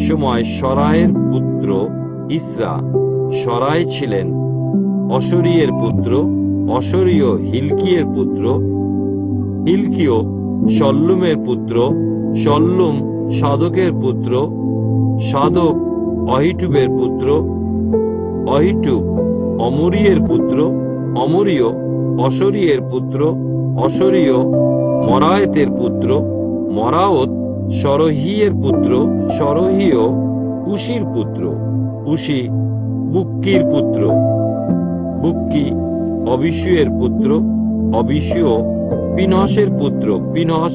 সময় সরায়ের পুত্র ইসরা, সরায় ছিলেন অশরীয়ের পুত্র, অশরীয় হিলকিয়ের পুত্র, হিলকিও শল্লুমের পুত্র, শল্লুম সাদকের পুত্র, সাদক অহিটুবের পুত্র, অহিটুব অমরীয়ের পুত্র, অমরীয় অশরীয়ের পুত্র, অশরীয় মরায়েতের পুত্র, মরাওত সরহীয়ের পুত্র, সরহীয় উশির পুত্র, উশি বুক্কির পুত্র, বুক্কি অবিশুয়ের পুত্র, অবিশুয় পিনহসের পুত্র, পিনহস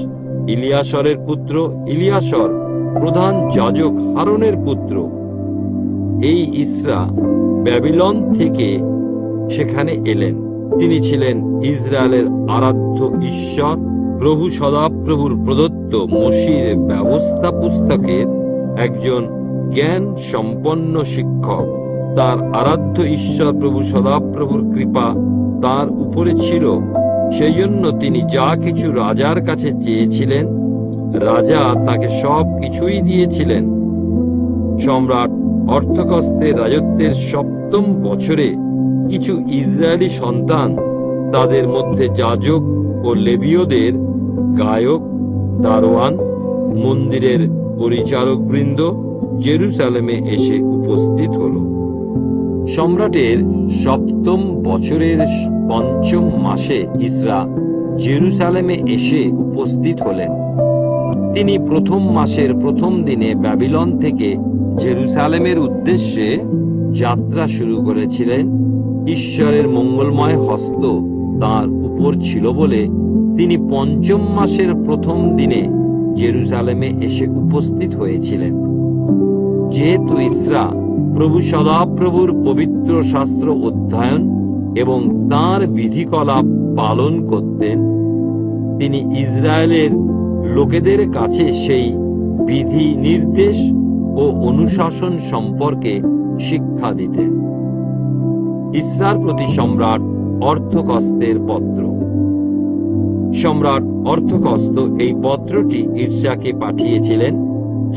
ইলিয়াসরের পুত্র, ইলিয়াসর প্রধান যাজক হারনের পুত্র। এই ইসরা ব্যাবিলন থেকে সেখানে এলেন। তিনি ছিলেন ইসরায়েলের আরাধ্য ঈশ্বর প্রভু সদাপ্রভুর প্রদত্ত মোশির ব্যবস্থা পুস্তকের একজন জ্ঞান সম্পন্ন শিক্ষক। তার আরাধ্য ঈশ্বর প্রভু সদাপ্রভুর কৃপা তার উপরে ছিল, সেই জন্য তিনি যা কিছু রাজার কাছে চেয়েছিলেন রাজা তাকে সব কিছুই দিয়েছিলেন। সম্রাট অর্থকস্তের রাজত্বের 7ম বছরে কিছু ইসরায়েলি সন্তান, তাদের মধ্যে যাজক ও লেবীয়দের গায়ক, দারোয়ান, মন্দিরের পরিচারক বৃন্দ জেরুসালেমে এসে উপস্থিত হল। সম্রাটের 7ম বছরের 5ম মাসে ইসরা জেরুসালেমে এসে উপস্থিত হলেন। তিনি প্রথম মাসের প্রথম দিনে ব্যাবিলন থেকে জেরুসালেমের উদ্দেশ্যে যাত্রা শুরু করেছিলেন। ঈশ্বরের মঙ্গলময় হস্ত তাঁর উপর ছিল বলে তিনি 5ম মাসের প্রথম দিনে জেরুসালেমে এসে উপস্থিত হয়েছিলেন। যেহেতু ইসরা প্রভু সদাপ্রভুর পবিত্র শাস্ত্র অধ্যয়ন এবং তাঁর বিধিকলাপ পালন করতেন, তিনি ইসরায়েলের লোকেদের কাছে সেই বিধি নির্দেশ ও অনুশাসন সম্পর্কে শিক্ষা দিতেন। ইসরার প্রতি সম্রাট অর্থকস্তের পত্র। সম্রাট অর্থকস্ত এই পত্রটি ঈর্ষাকে পাঠিয়েছিলেন,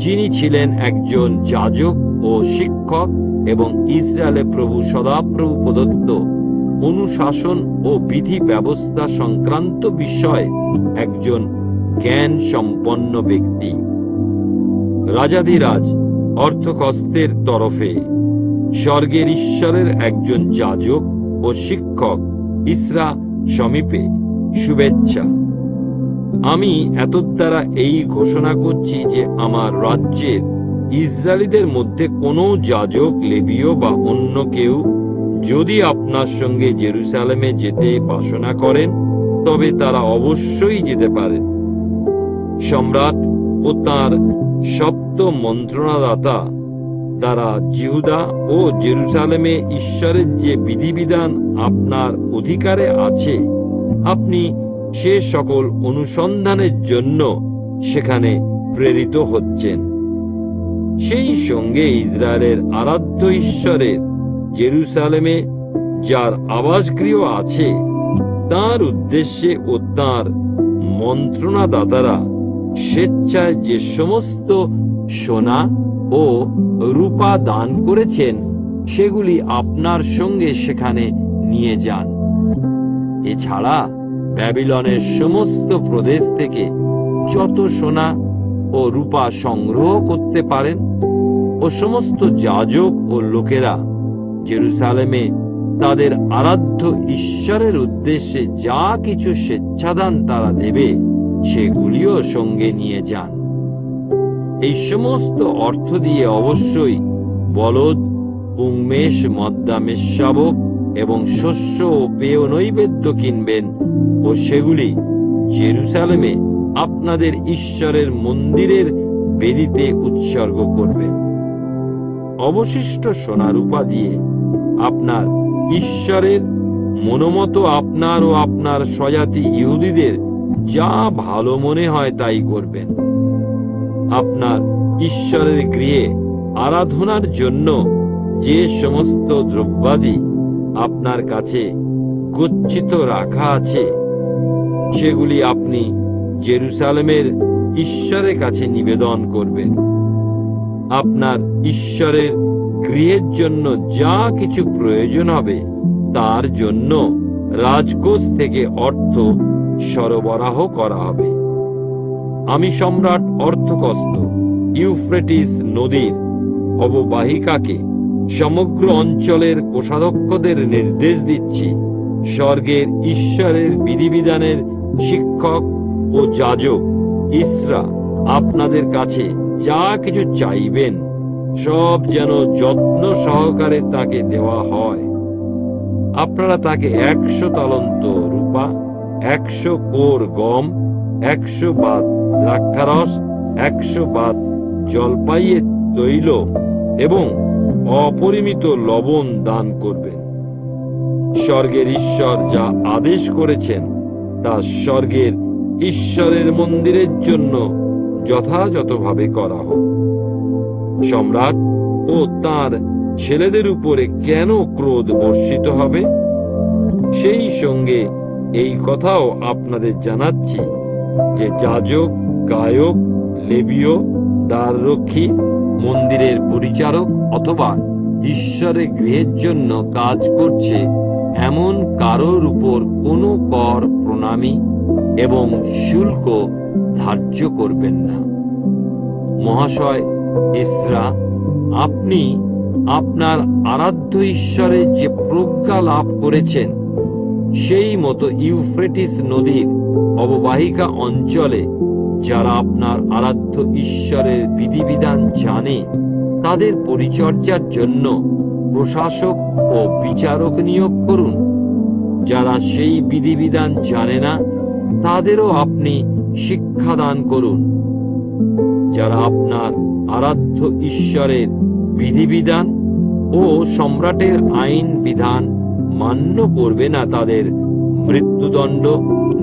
যিনি ছিলেন একজন যাজক ও শিক্ষক এবং ইসরায়েলে প্রভু সদাপ্রভু প্রদত্ত অনুশাসন ও বিধি ব্যবস্থা সংক্রান্ত বিষয়ে একজন জ্ঞান সম্পন্ন ব্যক্তি। রাজাধিরাজ অর্থকস্তের তরফে স্বর্গের ঈশ্বরের একজন যাজক ও শিক্ষক ইসরা সমীপে শুভেচ্ছা। আমি এতদ্বারা এই ঘোষণা করছি যে আমার রাজ্যের ইসরায়েলীদের মধ্যে কোনো যাজক, লেবীয় বা অন্য কেউ যদি আপনার সঙ্গে জেরুসালেমে যেতে বাসনা করেন, তবে তারা অবশ্যই যেতে পারেন। সম্রাট ও তার সপ্ত মন্ত্রণাদাতা দ্বারা জিহুদা ও জেরুসালেমে ঈশ্বরের যে বিধিবিধান আপনার অধিকারে আছে, আপনি সে সকল অনুসন্ধানের জন্য সেখানে প্রেরিত হচ্ছেন। সেই সঙ্গে ইসরায়েলের আরাধ্য ঈশ্বরের জেরুসালেমে যার আবাসগৃহ আছে, তার উদ্দেশ্যে ও তার মন্ত্রণাদাতারা স্বেচ্ছায় যে সমস্ত সোনা ও রূপা দান করেছেন, সেগুলি আপনার সঙ্গে সেখানে নিয়ে যান। এছাড়া ব্যাবিলনের সমস্ত প্রদেশ থেকে যত সোনা ও রূপা সংগ্রহ করতে পারেন, ও সমস্ত যাজক ও লোকেরা জেরুসালেমে তাদের আরাধ্য ঈশ্বরের উদ্দেশ্যে যা কিছু স্বেচ্ছাদান তারা দেবে, সেগুলিও সঙ্গে নিয়ে যান। এই সমস্ত অর্থ দিয়ে অবশ্যই বলদ, পুংমেষ, মদ্দামেশাবক এবং শস্য ও পেয় নৈবেদ্য কিনবেন ও সেগুলি জেরুসালেমে আপনাদের ঈশ্বরের মন্দিরের বেদিতে উৎসর্গ করবেন। অবশিষ্ট সোনারূপা দিয়ে আপনার ঈশ্বরের মনোমতো আপনার ও আপনার স্বজাতি ইহুদিদের যা ভালো মনে হয় তাই করবেন। আপনার ঈশ্বরের গৃহে আরাধনার জন্য যে সমস্ত দ্রব্যাদি আপনার কাছে গচ্ছিত রাখা আছে, সেগুলি আপনি জেরুসালেমের ঈশ্বরের কাছে নিবেদন করবেন। আপনার ঈশ্বরের গৃহের জন্য যা কিছু প্রয়োজন হবে, তার জন্য রাজকোষ থেকে অর্থ সরবরাহ করা হবে। আমি সম্রাট অর্থকস্ত ইউফ্রেটিস নদীর অববাহিকাকে সমগ্র অঞ্চলের কোষাধ্যক্ষদের নির্দেশ দিচ্ছি, স্বর্গের ঈশ্বরের বিধিবিধানের শিক্ষক ও যাজক ইসরা আপনাদের কাছে যা কিছু চাইবেন, সব যেন যত্ন সহকারে তাকে দেওয়া হয়। আপনারা তাকে 100 তালন্ত রূপা, 100 কোর গম, 100 বাত দ্রাক্ষারস, 100 বাত জলপাইয়ের তৈল এবং অপরিমিত লবণ দান করবেন। স্বর্গের ঈশ্বর যা আদেশ করেছেন, তা স্বর্গের ঈশ্বরের মন্দিরের জন্য যথাযথভাবে করা হোক। সম্রাট ও তার ছেলেদের উপরে কেন ক্রোধ বর্ষিত হবে? সেই সঙ্গে এই কথাও আপনাদের জানাচ্ছি যে যাজক, গায়ক, লেবীয়, দ্বাররক্ষী, মন্দিরের পরিচারক অথবা ঈশ্বরের গৃহের জন্য কাজ করছে এমন কারোর উপর কোনো কর, প্রণামী এবং শুল্ক ধার্য করবেন না। মহাশয় ইসরা, আপনি আপনার আরাধ্য ঈশ্বরের যে প্রজ্ঞা লাভ করেছেন, সেই মতো ইউফ্রেটিস নদীর অববাহিকা অঞ্চলে যারা আপনার আরাধ্য ঈশ্বরের বিধিবিধান জানে, তাদের পরিচর্যার জন্য প্রশাসক ও বিচারক নিয়োগ করুন। যারা সেই বিধিবিধান জানে না, তাদেরও আপনি শিক্ষাদান করুন। যারা আপনার আরাধ্য ঈশ্বরের বিধিবিধান ও সম্রাটের আইন বিধান মান্য করবে না, তাদের মৃত্যুদণ্ড,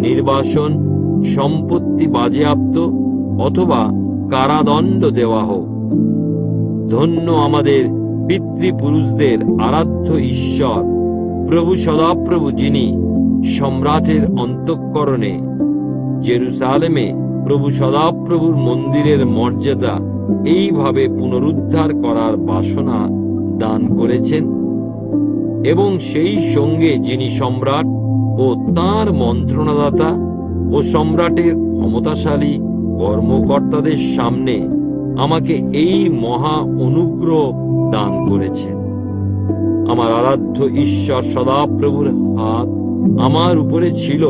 নির্বাসন, সম্পত্তি বাজেয়াপ্ত অথবা কারাদণ্ড দেওয়া হোক। ধন্য আমাদের পিতৃপুরুষদের আরাধ্য ঈশ্বর প্রভু সদাপ্রভু, যিনি সম্রাটের অন্তঃকরণে জেরুসালেমে প্রভু সদাপ্রভুর মন্দিরের মর্যাদা এইভাবে পুনরুদ্ধার করার বাসনা দান করেছেন, এবং সেই সঙ্গে যিনি সম্রাট ও তাঁর মন্ত্রণাদাতা ও সম্রাটের ক্ষমতাশালী কর্মকর্তাদের সামনে আমাকে এই মহা অনুগ্রহ দান করেছেন। আমার আরাধ্য ঈশ্বর সদাপ্রভুর হাত আমার উপরে ছিল,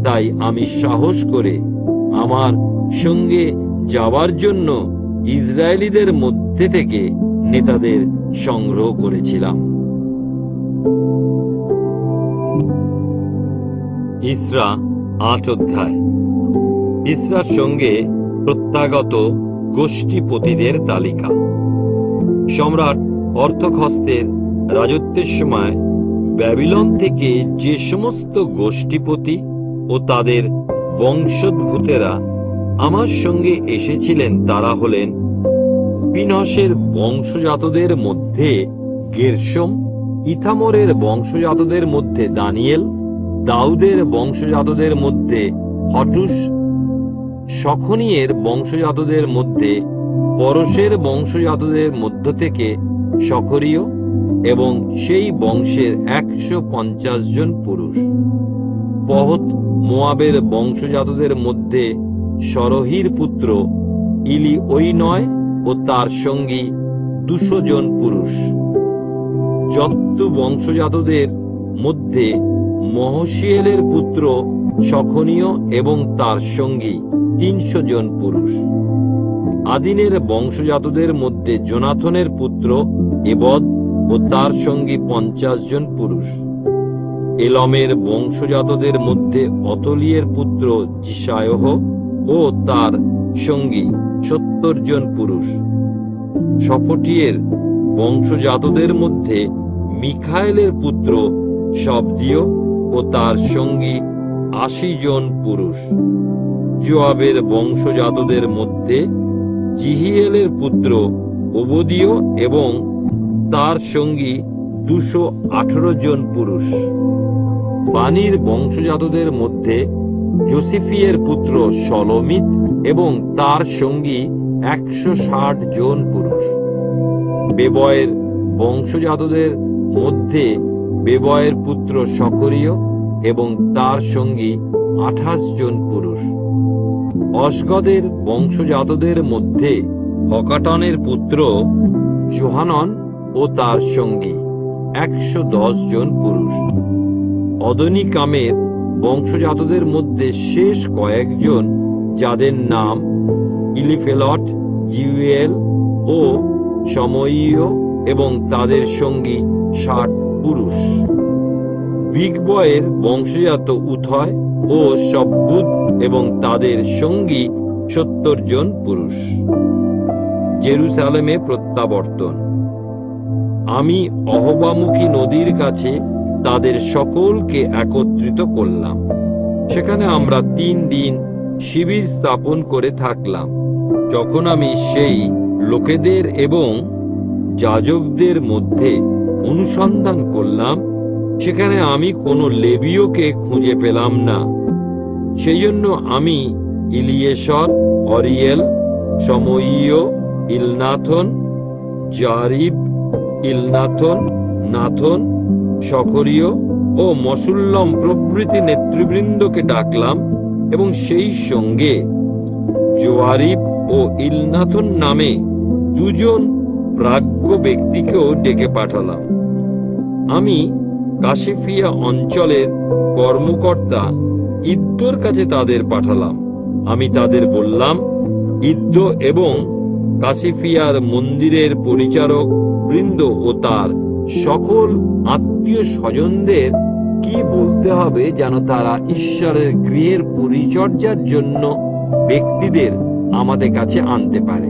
তাই আমি সাহস করে আমার সঙ্গে যাওয়ার জন্য ইসরায়েলীদের মধ্যে থেকে নেতাদের সংগ্রহ করেছিলাম। ইসরা 8 অধ্যায়। ইসরার সঙ্গে প্রত্যাগত গোষ্ঠীপতিদের তালিকা। সম্রাট অর্থখস্তের রাজত্বের সময় ব্যাবিলন থেকে যে সমস্ত গোষ্ঠীপতি ও তাদের বংশোদ্ভূতেরা আমার সঙ্গে এসেছিলেন তারা হলেন পিনহাসের বংশজাতদের মধ্যে গেরশম, ইথামরের বংশজাতদের মধ্যে দানিয়েল, দাউদের বংশজাতদের মধ্যে হটুস, শখনিয়ের বংশজাতদের মধ্যে পরশের বংশজাতদের মধ্য থেকে শখরীয় এবং সেই বংশের 150 জন পুরুষ। পহত মোয়াবের বংশজাতদের মধ্যে সরহির পুত্র ইলিওইনয় ও তার সঙ্গী 200 জন পুরুষ। যত্তু বংশজাতদের মধ্যে মহসিয়েলের পুত্র শখনীয় এবং তার সঙ্গী 300 জন পুরুষ। আদিনের বংশজাতদের মধ্যে জোনাথনের পুত্র এবদ ও তার সঙ্গী 50 জন পুরুষ। এলমের বংশজাতদের মধ্যে অতলিয়ের পুত্র জিসায়হ ও তার সঙ্গী 70 জন পুরুষ। সফটিয়ের বংশজাতদের মধ্যে মিখায়েলের পুত্র শব্দীয় ও তার সঙ্গী 80 জন পুরুষ। জোয়াবের বংশজাতদের মধ্যে জিহিয়েলের পুত্র ওবদীয় এবং তার সঙ্গী 218 জন পুরুষ। বানির বংশজাতদের মধ্যে যোসিফিয়ের পুত্র শলোমিত এবং তার সঙ্গী 160 জন পুরুষ। বেবয়ের বংশজাতদের মধ্যে বেবয়ের পুত্র শখরীয় এবং তার সঙ্গী 28 জন পুরুষ। অসগদের বংশজাতদের মধ্যে হকাটনের পুত্র জোহানন ও তার সঙ্গী 110 জন পুরুষ। অদনিকামের বংশজাতদের মধ্যে শেষ কয়েকজন, যাদের নাম ইলিফেলট, জিউয়েল ও সময়ীয় এবং তাদের সঙ্গী 60 পুরুষ। বিগবয়ের বংশজাত উথয় ও শব্বুদ এবং তাদের সঙ্গী 70 জন পুরুষ। জেরুসালেমে প্রত্যাবর্তন। আমি অহবামুখী নদীর কাছে তাদের সকলকে একত্রিত করলাম। সেখানে আমরা 3 দিন শিবির স্থাপন করে থাকলাম। যখন আমি সেই লোকেদের এবং যাজকদের মধ্যে অনুসন্ধান করলাম, সেখানে আমি কোনো লেবীয়কে খুঁজে পেলাম না। সেই জন্য আমি ইলিয়েশর, অরিয়েল, সময়ীয়, ইলনাথন, জারিব, ইলনাথন, নাথন, শখরীয় ও মশুল্লম প্রভৃতি নেতৃবৃন্দকে ডাকলাম এবং সেই সঙ্গে জোয়ারিব ও ইলনাথন নামে 2 জন প্রাজ্ঞ ব্যক্তিকেও ডেকে পাঠালাম। আমি কাশিফিয়া অঞ্চলের কর্মকর্তা ইদ্দোর কাছে তাদের পাঠালাম। আমি তাদের বললাম, ইদ্দো এবং কাশিফিয়ার মন্দিরের পরিচারক বৃন্দ ও তার সকল আত্মীয় স্বজনদের কি বলতে হবে যেন তারা ঈশ্বরের গৃহের পরিচর্যার জন্য ব্যক্তিদের আমাদের কাছে আনতে পারে।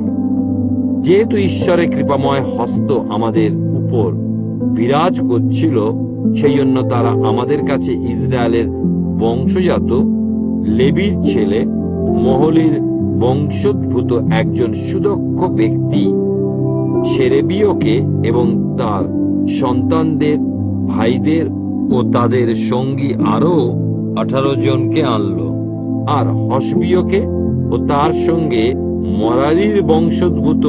যেহেতু ঈশ্বরের কৃপাময় হস্ত আমাদের উপর বিরাজ করছিল, সেই জন্য তারা আমাদের কাছে ইসরায়েলের বংশজাত লেবীর ছেলে মহলির বংশোদ্ভূত একজন সুদক্ষ ব্যক্তি সেরেবীয়কে এবং তার সন্তানদের, ভাইদের ও তাদের সঙ্গী আরো 18 জনকে আনলো। আর হসবীয়কে ও তার সঙ্গে মরারির বংশোদ্ভূত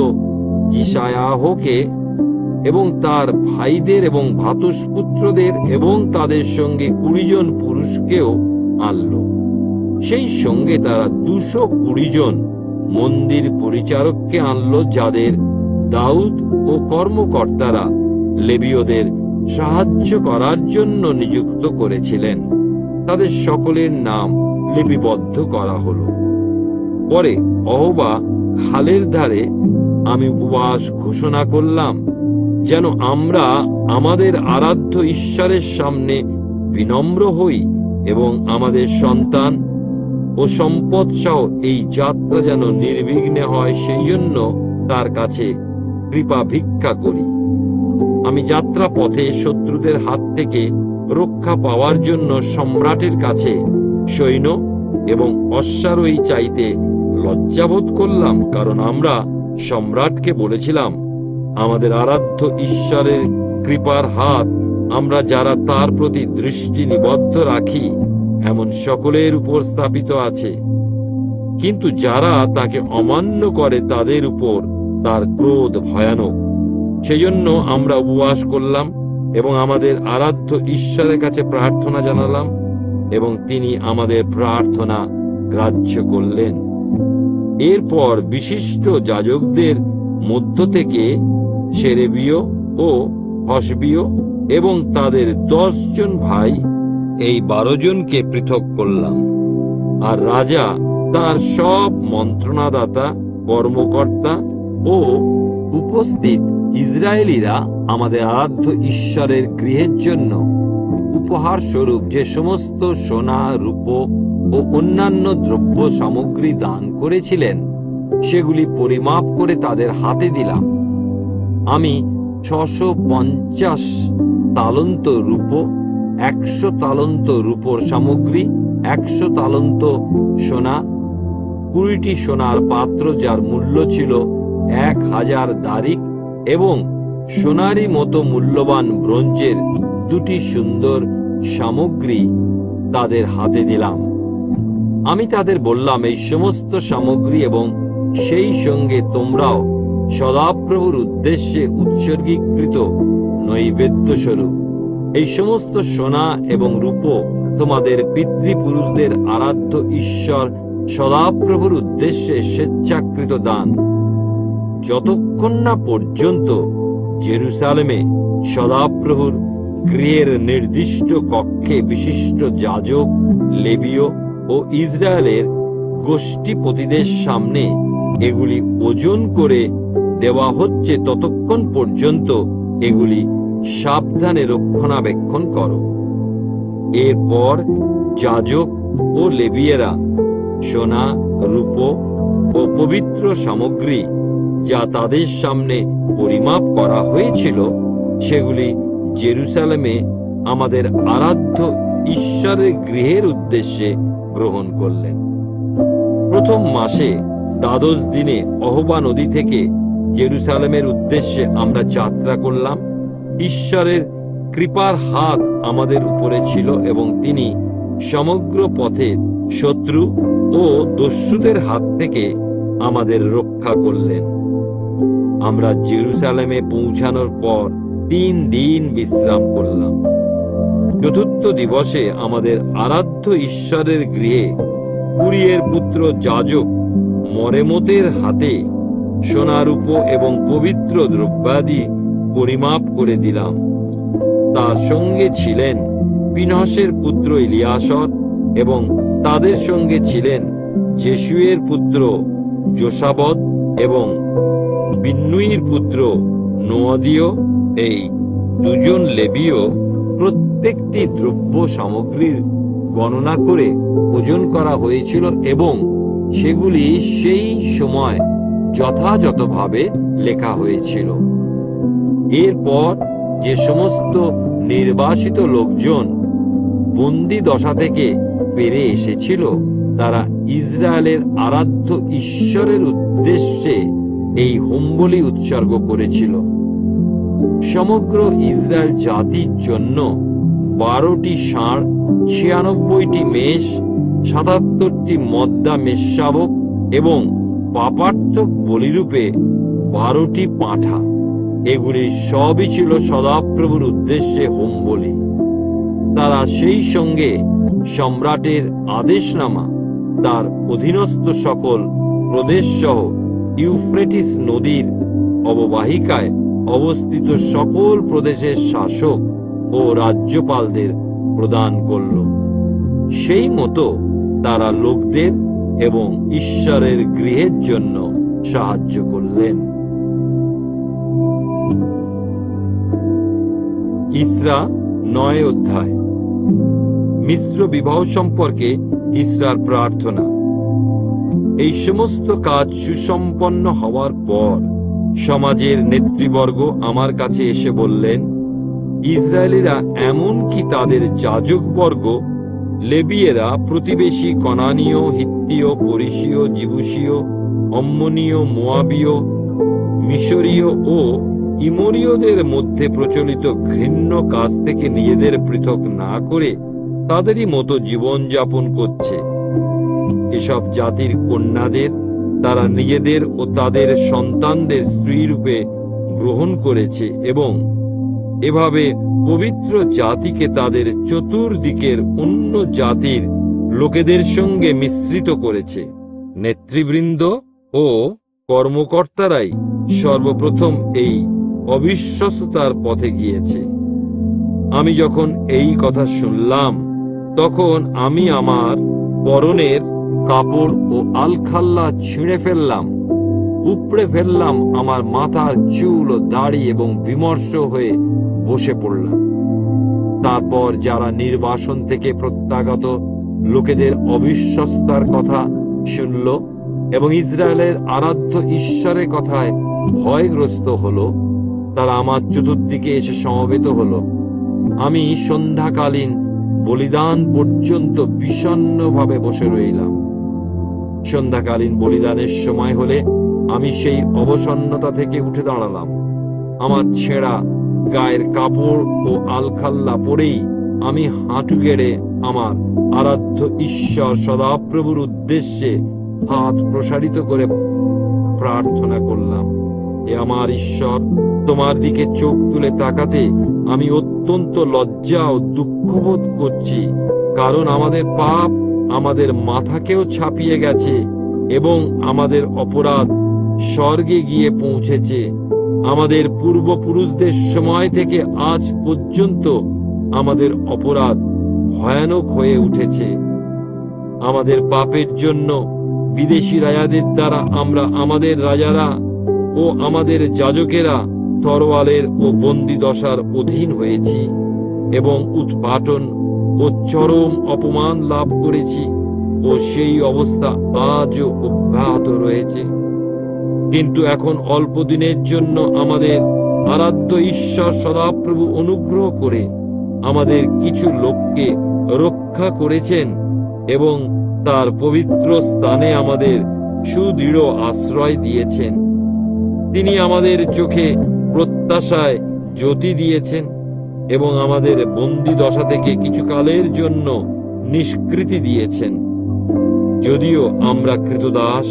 জিসায়াহকে এবং তার ভাইদের এবং ভ্রাতুষ্পুত্রদের এবং তাদের সঙ্গে 20 জন পুরুষকেও আনলো। সেই সঙ্গে তারা 220 জন মন্দির পরিচারককে আনলো, যাদের দাউদ ও কর্মকর্তারা লেবীয়দের সাহায্য করার জন্য নিযুক্ত করেছিলেন। তাদের সকলের নাম লিপিবদ্ধ করা হলো। পরে অহবা খালের ধারে আমি উপবাস ঘোষণা করলাম, যেন আমরা আমাদের আরাধ্য ঈশ্বরের সামনে বিনম্র হই এবং আমাদের সন্তান ও সম্পদ সহ এই যাত্রা যেন নির্বিঘ্নে হয়, সেই জন্য তার কাছে কৃপা ভিক্ষা করি। আমি যাত্রা পথে শত্রুদের হাত থেকে রক্ষা পাওয়ার জন্য সম্রাটের কাছে সৈন্য এবং অশ্বারোহী চাইতে লজ্জাবোধ করলাম, কারণ আমরা সম্রাটকে বলেছিলাম, আমাদের আরাধ্য ঈশ্বরের কৃপার হাত আমরা যারা তার প্রতি দৃষ্টি নিবদ্ধ রাখি এমন সকলের উপর স্থাপিত আছে, কিন্তু যারা তাকে অমান্য করে তাদের উপর তার ক্রোধ ভয়ানক। সেজন্য আমরা উপবাস করলাম এবং আমাদের আরাধ্য ঈশ্বরের কাছে প্রার্থনা জানালাম, এবং তিনি আমাদের প্রার্থনা গ্রাহ্য করলেন। এরপর বিশিষ্ট যাজকদের মধ্য থেকে সেরেবীয় ও হসবীয় এবং তাদের 10 জন ভাই, এই 12 জনকে পৃথক করলাম। আর রাজা তার সব মন্ত্রণাদাতা, কর্মকর্তা ও উপস্থিত ইসরায়েলীরা আমাদের আরাধ্য ঈশ্বরের গৃহের জন্য উপহার স্বরূপ যে সমস্ত সোনা, রূপ ও অন্যান্য দ্রব্য সামগ্রী দান করেছিলেন, সেগুলি পরিমাপ করে তাদের হাতে দিলাম। আমি 650 তালন্ত রূপ, 100 তালন্ত রূপোর সামগ্রী, 100 তালন্ত সোনা, 20টি সোনার পাত্র যার মূল্য ছিল 1000 দারিক, এবং সোনারই মতো মূল্যবান ব্রোঞ্জের 2টি সুন্দর সামগ্রী তাদের হাতে দিলাম। আমি তাদের বললাম, এই সমস্ত সামগ্রী এবং সেই সঙ্গে তোমরাও সদাপ্রভুর উদ্দেশ্যে উৎসর্গীকৃত নৈবেদ্য স্বরূপ এই সমস্ত সোনা এবং রূপ তোমাদের পিতৃপুরুষদের আরাধ্য ঈশ্বর সদাপ্রভুর উদ্দেশ্যে স্বেচ্ছাকৃত দান। যতক্ষণ না পর্যন্ত জেরুসালেমে সদাপ্রভুর গৃহের নির্দিষ্ট কক্ষে বিশিষ্ট যাজক, লেবীয় ও ইসরায়েলের গোষ্ঠীপতিদের সামনে এগুলি ওজন করে দেওয়া হচ্ছে, ততক্ষণ পর্যন্ত এগুলি সাবধানে রক্ষণাবেক্ষণ করো। এরপর যাজক ও লেবীয়েরা সোনা, রূপ ও পবিত্র সামগ্রী যা তাদের সামনে পরিমাপ করা হয়েছিল, সেগুলি জেরুসালেমে আমাদের আরাধ্য ঈশ্বরের গৃহের উদ্দেশ্যে গ্রহণ করলেন। প্রথম মাসে 12 দিনে অহবা নদী থেকে জেরুসালেমের উদ্দেশ্যে আমরা যাত্রা করলাম। ঈশ্বরের কৃপার হাত আমাদের উপরে ছিল এবং তিনি সমগ্র পথে শত্রু ও দস্যুদের হাত থেকে আমাদের রক্ষা করলেন। আমরা জেরুসালেমে পৌঁছানোর পর 3 দিন বিশ্রাম করলাম। চতুর্থ দিবসে আমাদের আরাধ্য ঈশ্বরের গৃহে উরিয়ের পুত্র যাজক মরেমতের হাতে সোনারূপ এবং পবিত্র দ্রব্যাদি পরিমাপ করে দিলাম। তার সঙ্গে ছিলেন পিনহাসের পুত্র ইলিয়াসর এবং তাদের সঙ্গে ছিলেন জেসুয়ের পুত্র যোসাবদ এবং বিন্নুইর পুত্র নোয়াদীয়। এই 2 জন লেবীয় প্রত্যেকটি দ্রব্য সামগ্রীর গণনা করে ওজন করা হয়েছিল এবং সেগুলি সেই সময় যথাযথভাবে লেখা হয়েছিল। এরপর যে সমস্ত নির্বাসিত লোকজন বন্দী দশা থেকে বেরে এসেছিল, তারা ইসরায়েলের আরাধ্য ঈশ্বরের উদ্দেশ্যে এই হোমবলি উৎসর্গ করেছিল। সমগ্র ইসরায়েল জাতির জন্য 12টি ষাঁড়, 96টি মেষ, 77টি মদ্দা মেষশাবক এবং পাপার্থক বলিরূপে 12টি পাঁঠা, এগুলি সবই ছিল সদাপ্রভুর উদ্দেশ্যে হোমবলি। তারা সেই সঙ্গে সম্রাটের আদেশনামা, তার অধীনস্থ সকল প্রদেশ সহ ইউফ্রেটিস নদীর অববাহিকায় অবস্থিত সকল প্রদেশের শাসক ও রাজ্যপালদের প্রদান করল। সেই মতো তারা লোকদের এবং ঈশ্বরের গৃহের জন্য সাহায্য করলেন। ইসরা 9 অধ্যায়। মিশ্র বিবাহ সম্পর্কে ইসরার প্রার্থনা। এই সমস্ত কাজ সুসম্পন্ন হওয়ার পর সমাজের নেতৃবর্গ আমার কাছে এসে বললেন, ইসরায়েলিরা এমনকি তাদের যাজকবর্গ লেবীয়েরা প্রতিবেশী কনানীয়, হিত্তীয়, পরিসীয়, জিবুসীয়, অম্মনীয়, মোয়াবীয়, মিশরীয় ও ইমরীয়দের মধ্যে প্রচলিত ঘৃণ্য কাজ থেকে নিজেদের পৃথক না করে তাদেরই মতো জীবনযাপন করছে। এসব জাতির কন্যাদের তারা নিজেদের ও তাদের সন্তানদের স্ত্রী রূপে গ্রহণ করেছে এবং এভাবে পবিত্র জাতিকে তাদের চতুর্দিকের অন্য জাতির লোকেদের সঙ্গে মিশ্রিত করেছে। নেতৃবৃন্দ ও কর্মকর্তারাই সর্বপ্রথম এই অবিশ্বস্ততার পথে গিয়েছে। আমি যখন এই কথা শুনলাম, তখন আমি আমার পরনের কাপড় ও আলখাল্লা ছিঁড়ে ফেললাম, উপড়ে ফেললাম আমার মাথার চুল ও দাড়ি এবং বিমর্ষ হয়ে বসে পড়লাম। তারপর যারা নির্বাসন থেকে প্রত্যাগত লোকেদের অবিশ্বস্ততার কথা শুনল এবং ইসরায়েলের আরাধ্য ঈশ্বরের কথায় ভয়গ্রস্ত হলো, তারা আমার চতুর্দিকে এসে সমবেত হলো। আমি সন্ধ্যাকালীন বলিদান পর্যন্ত বিষণ্ণভাবে বসে রইলাম। সন্ধ্যাকালীন বলিদানের সময় হলে আমি সেই অবসন্নতা থেকে উঠে দাঁড়ালাম। আমার ছেঁড়া গায়ের কাপড় ও আলখাল্লা পরেই আমি হাঁটু গেড়ে আমার আরাধ্য ঈশ্বর সদাপ্রভুর উদ্দেশ্যে হাত প্রসারিত করে প্রার্থনা করলাম, এ আমার ঈশ্বর, তোমার দিকে চোখ তুলে তাকাতে আমি অত্যন্ত লজ্জা ও দুঃখবোধ করছি, কারণ আমাদের পাপ আমাদের মাথাকেও ছাপিয়ে গেছে এবং আমাদের অপরাধ স্বর্গে গিয়ে পৌঁছেছে। আমাদের পূর্বপুরুষদের সময় থেকে আজ পর্যন্ত আমাদের অপরাধ ভয়ানক হয়ে উঠেছে। আমাদের পাপের জন্য বিদেশি রাজাদের দ্বারা আমরা আমাদের রাজারা ও আমাদের যাজকেরা তরোয়ালের ও বন্দী দশার অধীন হয়েছি এবং উৎপাটন ও চরম অপমান লাভ করেছি ও সেই অবস্থা আজও অব্যাহত রয়েছে। কিন্তু এখন অল্প দিনের জন্য আমাদের আরাধ্য ঈশ্বর সদাপ্রভু অনুগ্রহ করে আমাদের কিছু লোককে রক্ষা করেছেন এবং তার পবিত্র স্থানে আমাদের সুদৃঢ় আশ্রয় দিয়েছেন। তিনি আমাদের চোখে প্রত্যাশায় জ্যোতি দিয়েছেন এবং আমাদের বন্দী দশা থেকে কিছু কালের জন্য নিষ্কৃতি দিয়েছেন। যদিও আমরা কৃতদাস,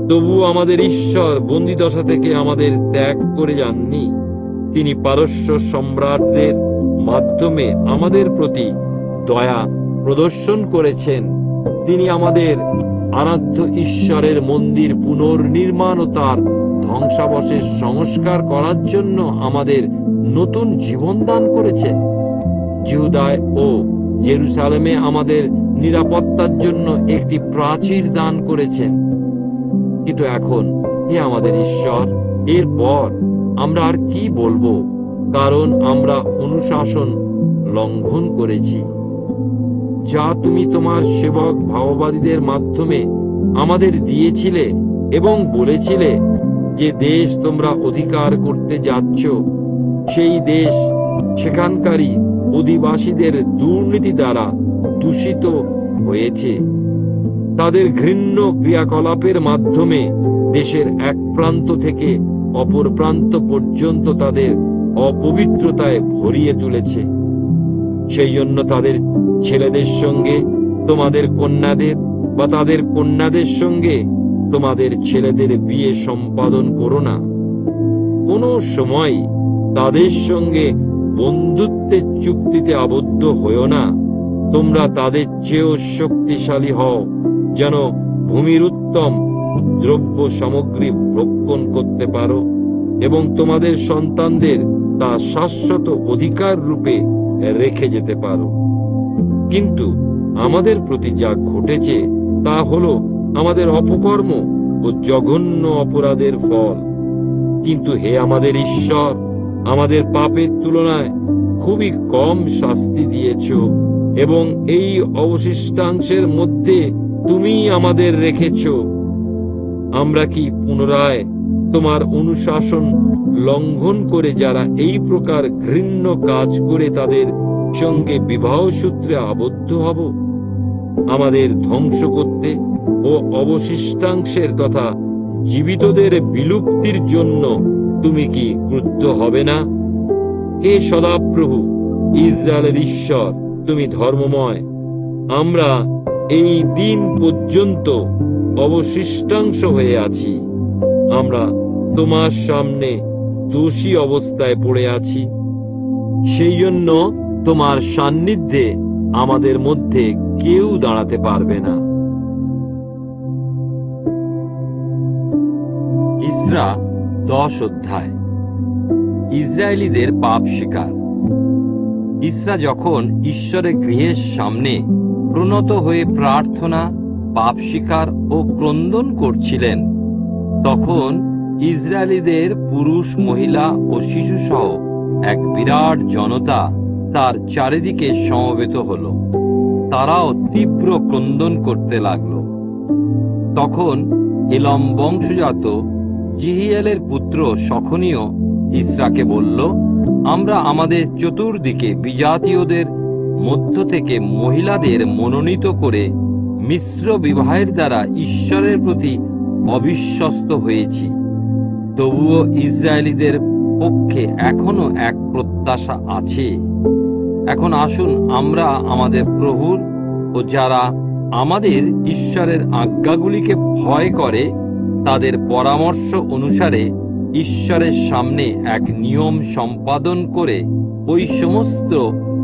তবু আমাদের ঈশ্বর বন্দী দশা থেকে আমাদের ত্যাগ করে যাননি। তিনি পারস্য সম্রাটদের মাধ্যমে আমাদের প্রতি দয়া প্রদর্শন করেছেন। তিনি আমাদের আরাধ্য ঈশ্বরের মন্দির পুনর্নির্মাণ ও তার ধ্বংসাবশেষ সংস্কার করার জন্য আমাদের নতুন জীবন দান করেছেন। জিহুদায় ও জেরুসালেমে আমাদের নিরাপত্তার জন্য একটি প্রাচীর দান করেছেন। কিন্তু এখন, হে আমাদের ঈশ্বর, এরপর আমরা আর কি বলবো, কারণ আমরা অনুশাসন লঙ্ঘন করেছি, যা তুমি তোমার সেবক ভাববাদীদের মাধ্যমে আমাদের দিয়েছিলে এবং বলেছিলে যে দেশ তোমরা অধিকার করতে যাচ্ছ, সেই দেশ সেখানকারী অধিবাসীদের দুর্নীতি দ্বারা দূষিত হয়েছে। তাদের ঘৃণ্য ক্রিয়াকলাপের মাধ্যমে দেশের এক প্রান্ত থেকে অপর প্রান্ত পর্যন্ত তাদের অপবিত্রতায় ভরিয়ে তুলেছে। সেই জন্য তাদের ছেলেদের সঙ্গে তোমাদের কন্যাদের বা তাদের কন্যাদের সঙ্গে তোমাদের ছেলেদের বিয়ে সম্পাদন করো না। কোনো সময় তাদের সঙ্গে বন্ধুত্বের চুক্তিতে আবদ্ধ হও না। তোমরা তাদের চেয়েও শক্তিশালী হও, যেন ভূমির উত্তম দ্রব্য সামগ্রী ভক্ষণ করতে পারো এবং তোমাদের সন্তানদের তা শাশ্বত অধিকার রূপে রেখে যেতে পারো। কিন্তু আমাদের প্রতি যা ঘটেছে তা হলো আমাদের অপকর্ম ও জঘন্য অপরাধের ফল। কিন্তু হে আমাদের ঈশ্বর, আমাদের পাপের তুলনায় খুবই কম শাস্তি দিয়েছ এবং এই অবশিষ্টাংশের মধ্যে তুমি আমাদের রেখেছ। আমরা কি পুনরায় তোমার অনুশাসন লঙ্ঘন করে যারা এই প্রকার ঘৃণ্য কাজ করে তাদের সঙ্গে বিবাহ সূত্রে আবদ্ধ হব? আমাদের ধ্বংস করতে ও অবশিষ্টাংশের তথা জীবিতদের বিলুপ্তির জন্য তুমি কি ক্রুদ্ধ হবে না? হে সদাপ্রভু, ইসরায়েলের ঈশ্বর, তুমি ধর্মময়। আমরা এই দিন পর্যন্ত অবশিষ্টাংশ হয়ে আছি। আমরা তোমার সামনে দোষী অবস্থায় পড়ে আছি। সেই জন্য তোমার সান্নিধ্যে আমাদের মধ্যে কেউ দাঁড়াতে পারবে না। ইসরা 10 অধ্যায়। ইসরায়েলীদের পাপ স্বীকার। ইসরা যখন ঈশ্বরের গৃহের সামনে প্রণত হয়ে প্রার্থনা, পাপ স্বীকার ও ক্রন্দন করছিলেন, তখন ইসরায়েলীদের পুরুষ, মহিলা ও শিশু সহ এক বিরাট জনতা তার চারিদিকে সমবেত হল। তারাও তীব্র ক্রন্দন করতে লাগল। তখন এলম বংশজাত জিহিয়েলের পুত্র শখনীয় ইসরাকে বলল, আমরা আমাদের চতুর্দিকে বিজাতীয়দের মধ্য থেকে মহিলাদের মনোনীত করে মিশ্র বিবাহের দ্বারা ঈশ্বরের প্রতি অবিশ্বস্ত হয়েছি। তবুও ইসরায়েলীদের পক্ষে এখনো এক প্রত্যাশা আছে। এখন আসুন আমরা আমাদের প্রভুর ও যারা আমাদের ঈশ্বরের আজ্ঞাগুলিকে ভয় করে তাদের পরামর্শ অনুসারে ঈশ্বরের সামনে এক নিয়ম সম্পাদন করে ওই সমস্ত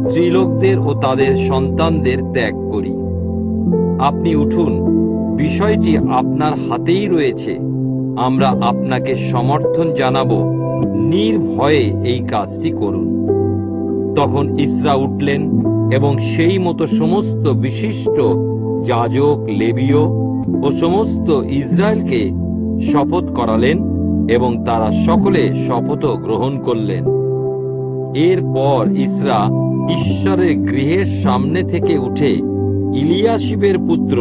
স্ত্রীলোকদের ও তাদের সন্তানদের ত্যাগ করি। আপনি উঠুন, বিষয়টি আপনার হাতেই রয়েছে। আমরা আপনাকে সমর্থন জানাবো, নির্ভয়ে এই কাজটি করুন। তখন ইসরা উঠলেন এবং সেই মতো সমস্ত বিশিষ্ট যাজক, লেবীয় ও সমস্ত ইসরায়েলকে শপথ করালেন এবং তারা সকলে শপথ গ্রহণ করলেন। এরপর ইসরা ঈশ্বরের গৃহের সামনে থেকে উঠে ইলিয়াশিবের পুত্র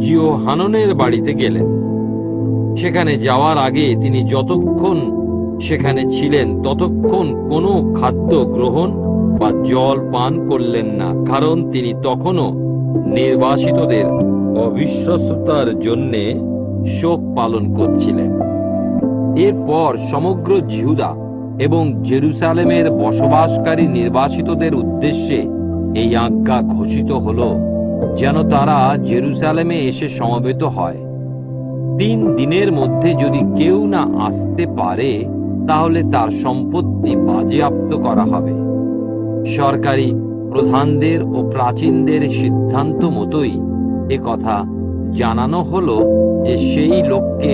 জিওহাননের বাড়িতে গেলেন। সেখানে যাওয়ার আগে তিনি যতক্ষণ সেখানে ছিলেন ততক্ষণ কোনো খাদ্য গ্রহণ বা জল পান করলেন না, কারণ তিনি তখনও নির্বাসিতদের অবিশ্বস্ততার জন্যে শোক পালন করছিলেন। এরপর সমগ্র জিহুদা এবং জেরুসালেমের বসবাসকারী নির্বাসিতদের উদ্দেশ্যে এই আজ্ঞা ঘোষিত হল, যেন তারা জেরুসালেমে এসে সমবেত হয়। 3 দিনের মধ্যে যদি কেউ না আসতে পারে, তাহলে তার সম্পত্তি বাজেয়াপ্ত করা হবে। সরকারি প্রধানদের ও প্রাচীনদের সিদ্ধান্ত মতোই এ কথা জানানো হলো যে সেই লোককে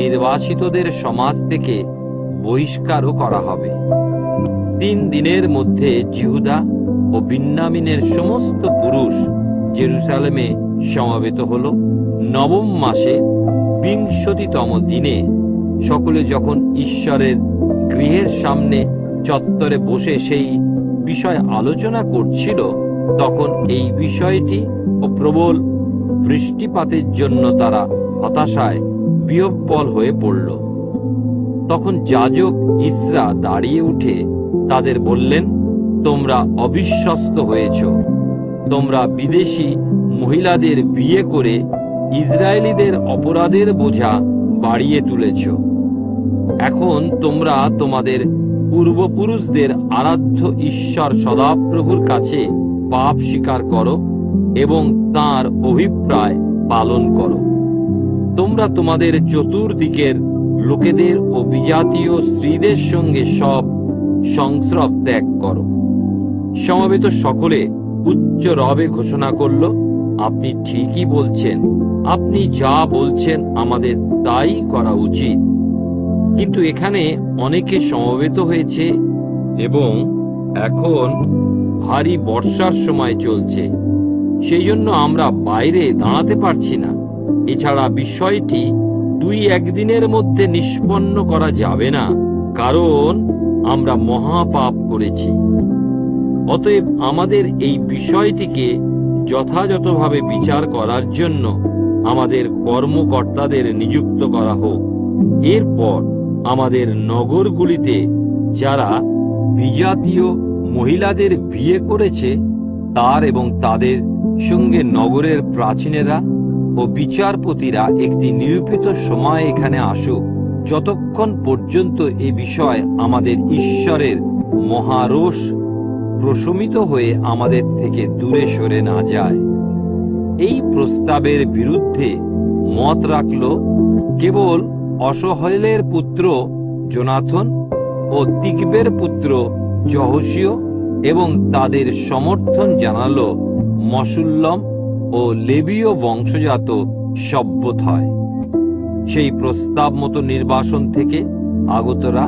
নির্বাসিতদের সমাজ থেকে বহিষ্কারও করা হবে। 3 দিনের মধ্যে জিহুদা ও বিন্যামিনের সমস্ত পুরুষ জেরুসালেমে সমবেত হল। 9ম মাসে 20তম দিনে সকলে যখন ঈশ্বরের গৃহের সামনে চত্বরে বসে সেই বিষয় আলোচনা করছিল, তখন এই বিষয়টি ও প্রবল বৃষ্টিপাতের জন্য তারা হতাশায় বিহ্বল হয়ে পড়ল। তখন যাজক ইসরা দাঁড়িয়ে উঠে তাদের বললেন, তোমরা অবিশ্বস্ত হয়েছ। তোমরা বিদেশি মহিলাদের বিয়ে করে ইসরায়েলীদের অপরাধের বোঝা বাড়িয়ে তুলেছ। এখন তোমরা তোমাদের পূর্বপুরুষদের আরাধ্য ঈশ্বর সদাপ্রভুর কাছে পাপ স্বীকার করো এবং তাঁর অভিপ্রায় পালন করো। তোমরা তোমাদের চতুর্দিকের লোকেদের ও বিজাতীয় স্ত্রীদের সঙ্গে সব সংস্রব ত্যাগ করো। সমবেত সকলে উচ্চ রবে ঘোষণা করল, আপনি ঠিকই বলছেন। আপনি যা বলছেন আমাদের তাই করা উচিত, কিন্তু এখানে অনেকে সমবেত হয়েছে এবং এখন ভারী বর্ষার সময় চলছে, সেই জন্য আমরা বাইরে দাঁড়াতে পারছি না। এছাড়া বিষয়টি 2-1 দিনের মধ্যে নিষ্পন্ন করা যাবে না, কারণ আমরা মহাপাপ করেছি। অতএব আমাদের এই বিষয়টিকে যথাযথভাবে বিচার করার জন্য আমাদের কর্মকর্তাদের নিযুক্ত করা হোক। এরপর আমাদের নগরগুলিতে যারা বিজাতীয় মহিলাদের বিয়ে করেছে তার এবং তাদের সঙ্গে নগরের প্রাচীনেরা ও বিচারপতিরা একটি নিরূপিত সময় এখানে আসুক, যতক্ষণ পর্যন্ত এ বিষয় আমাদের ঈশ্বরের মহারোষ প্রশমিত হয়ে আমাদের থেকে দূরে সরে না যায়। এই প্রস্তাবের বিরুদ্ধে মত রাখল কেবল অসহলের পুত্র জোনাথন ও তিকবের পুত্র যহোশীয়, এবং তাদের সমর্থন জানালো মশুল্লম ও লেবীয় বংশজাত সভ্যথয়। সেই প্রস্তাব মতো নির্বাসন থেকে আগতরা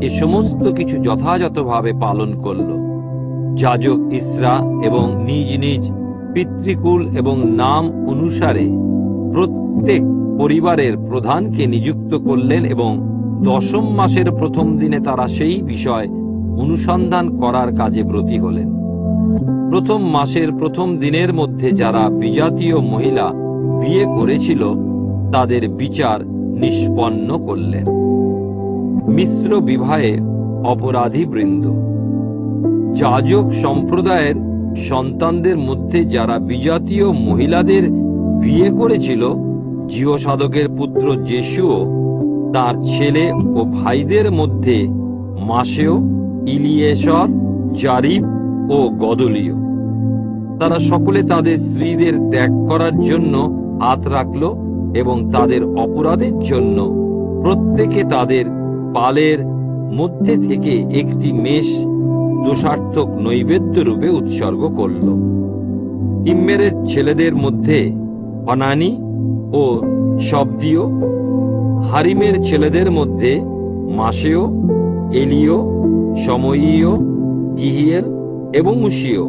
এ সমস্ত কিছু যথাযথভাবে পালন করল। যাজক ইসরা এবং নিজ নিজ পিতৃকুল এবং নাম অনুসারে প্রত্যেক পরিবারের প্রধানকে নিযুক্ত করলেন এবং 10ম মাসের প্রথম দিনে তারা সেই বিষয় অনুসন্ধান করার কাজে ব্রতী হলেন। প্রথম মাসের প্রথম দিনের মধ্যে যারা বিজাতীয় মহিলা বিয়ে করেছিল তাদের বিচার নিষ্পন্ন করলেন। মিশ্র বিবাহে অপরাধী বৃন্দ। যাজক সম্প্রদায়ের সন্তানদের মধ্যে যারা বিজাতীয় মহিলাদের বিয়ে করেছিল, জিহসাদকের পুত্র যেশুও, তার ছেলে ও ভাইদের মধ্যে মাসেও, ইলিয়েসর, জারিব ও গদলীয়, তারা সকলে তাদের স্ত্রীদের ত্যাগ করার জন্য হাত রাখল এবং তাদের অপরাধের জন্য প্রত্যেকে তাদের পালের মধ্যে থেকে একটি মেষ দোষার্থক নৈবেদ্য রূপে উৎসর্গ করল। ইম্মেরের ছেলেদের মধ্যে হনানি ও শব্দীয়, হারিমের ছেলেদের মধ্যে মাসেও, এলিও, সময়ীয়, জিহিয়েল এবং উশিয়।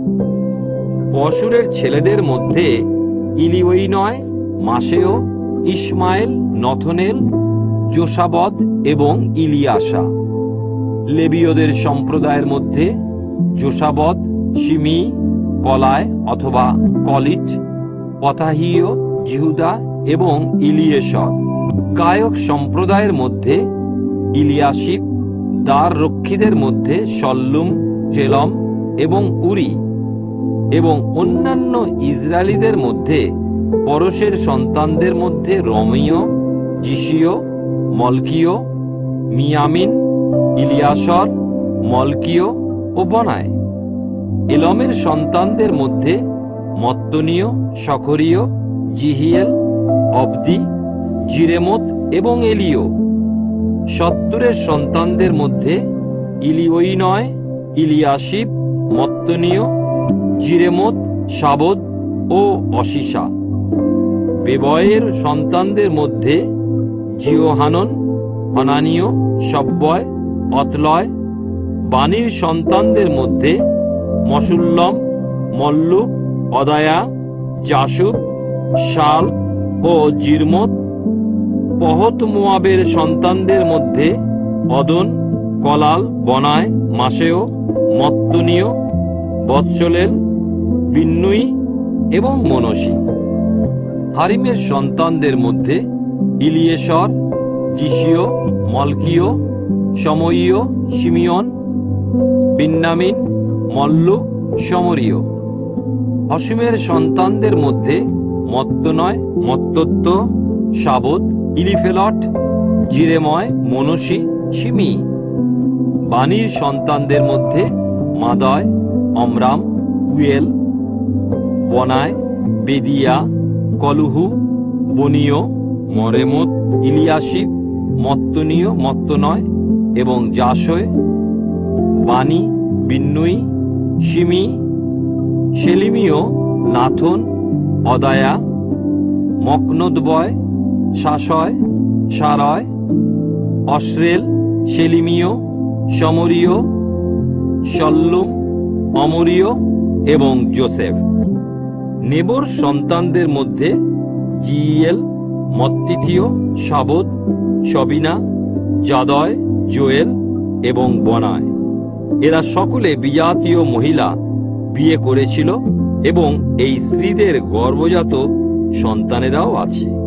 পশুরের ছেলেদের মধ্যে ইলিওইনয়, মাসেও, ইসমায়েল, নথনেল, জোসাবদ এবং ইলিয়াসা। লেবীয়দের সম্প্রদায়ের মধ্যে জোসাবদ, শিমি, কলায় অথবা কলিট, পতাহীয়, জিহুদা এবং ইলিয়েসর। গায়ক সম্প্রদায়ের মধ্যে ইলিয়াশিব। দ্বার রক্ষীদের মধ্যে শল্লুম, জেলম এবং উরি। এবং অন্যান্য ইসরায়েলীদের মধ্যে পরশের সন্তানদের মধ্যে রমীয়, জিশিয়, মলকিয়, মিয়ামিন, ইলিয়াসর, মলকিয় ও বনায়। এলমের সন্তানদের মধ্যে মত্তনীয়, সখরীয়, জিহিয়েল, অবদি, জিরেমত এবং এলিও। সত্তুরের সন্তানদের মধ্যে ইলিওইনয়, ইলিয়াশিব, মত্তনীয়, জিরেমত, সাবদ ও অশিসা। বেবয়ের সন্তানদের মধ্যে জিওহানন, হনানীয়, সব্বয়, অতলয়। বানির সন্তানদের মধ্যে মশুল্লম, মল্লুক, অদায়া, জাসুব, শাল ও জিরমত। পহত মোয়াবের সন্তানদের মধ্যে অদন, কলাল, বনায়, মাসেও, মত্তনীয়, বৎসলেল, বিন্নুই এবং মনসী। হারিমের সন্তানদের মধ্যে ইলিয়েসর, জিশিয়, মলকিয়, সময়ীয়, শিমিয়ন, বিন্নামিন, মল্লুক, সমরীয়। হশিমের সন্তানদের মধ্যে মত্তনয়, মত্তত্ব, সাবদ, ইলিফেলট, জিরেময়, মনসী, শিমি। বানির সন্তানদের মধ্যে মাদয়, অমরাম, উয়েল, বনায়, বেদিয়া, কলুহু, বনীয়, মরেমত, ইলিয়াশিব, মত্তনীয়, মত্তনয় এবং জাসয়। বানি, বিন্নুই, শিমি, সেলিমীয়, নাথন, অদায়া, মকনদবয়, শাসয়, সারয়, অশ্রেল, সেলিমীয়, সমরীয়, শল্লুম, অমরীয় এবং জোসেফ। নেবোর সন্তানদের মধ্যে জিয়েল, মত্তিথীয়, সাবদ, সবিনা, জাদয়, জোয়েল এবং বনায়। এরা সকলে বিজাতীয় মহিলা বিয়ে করেছিল এবং এই স্ত্রীদের গর্ভজাত সন্তানেরাও আছে।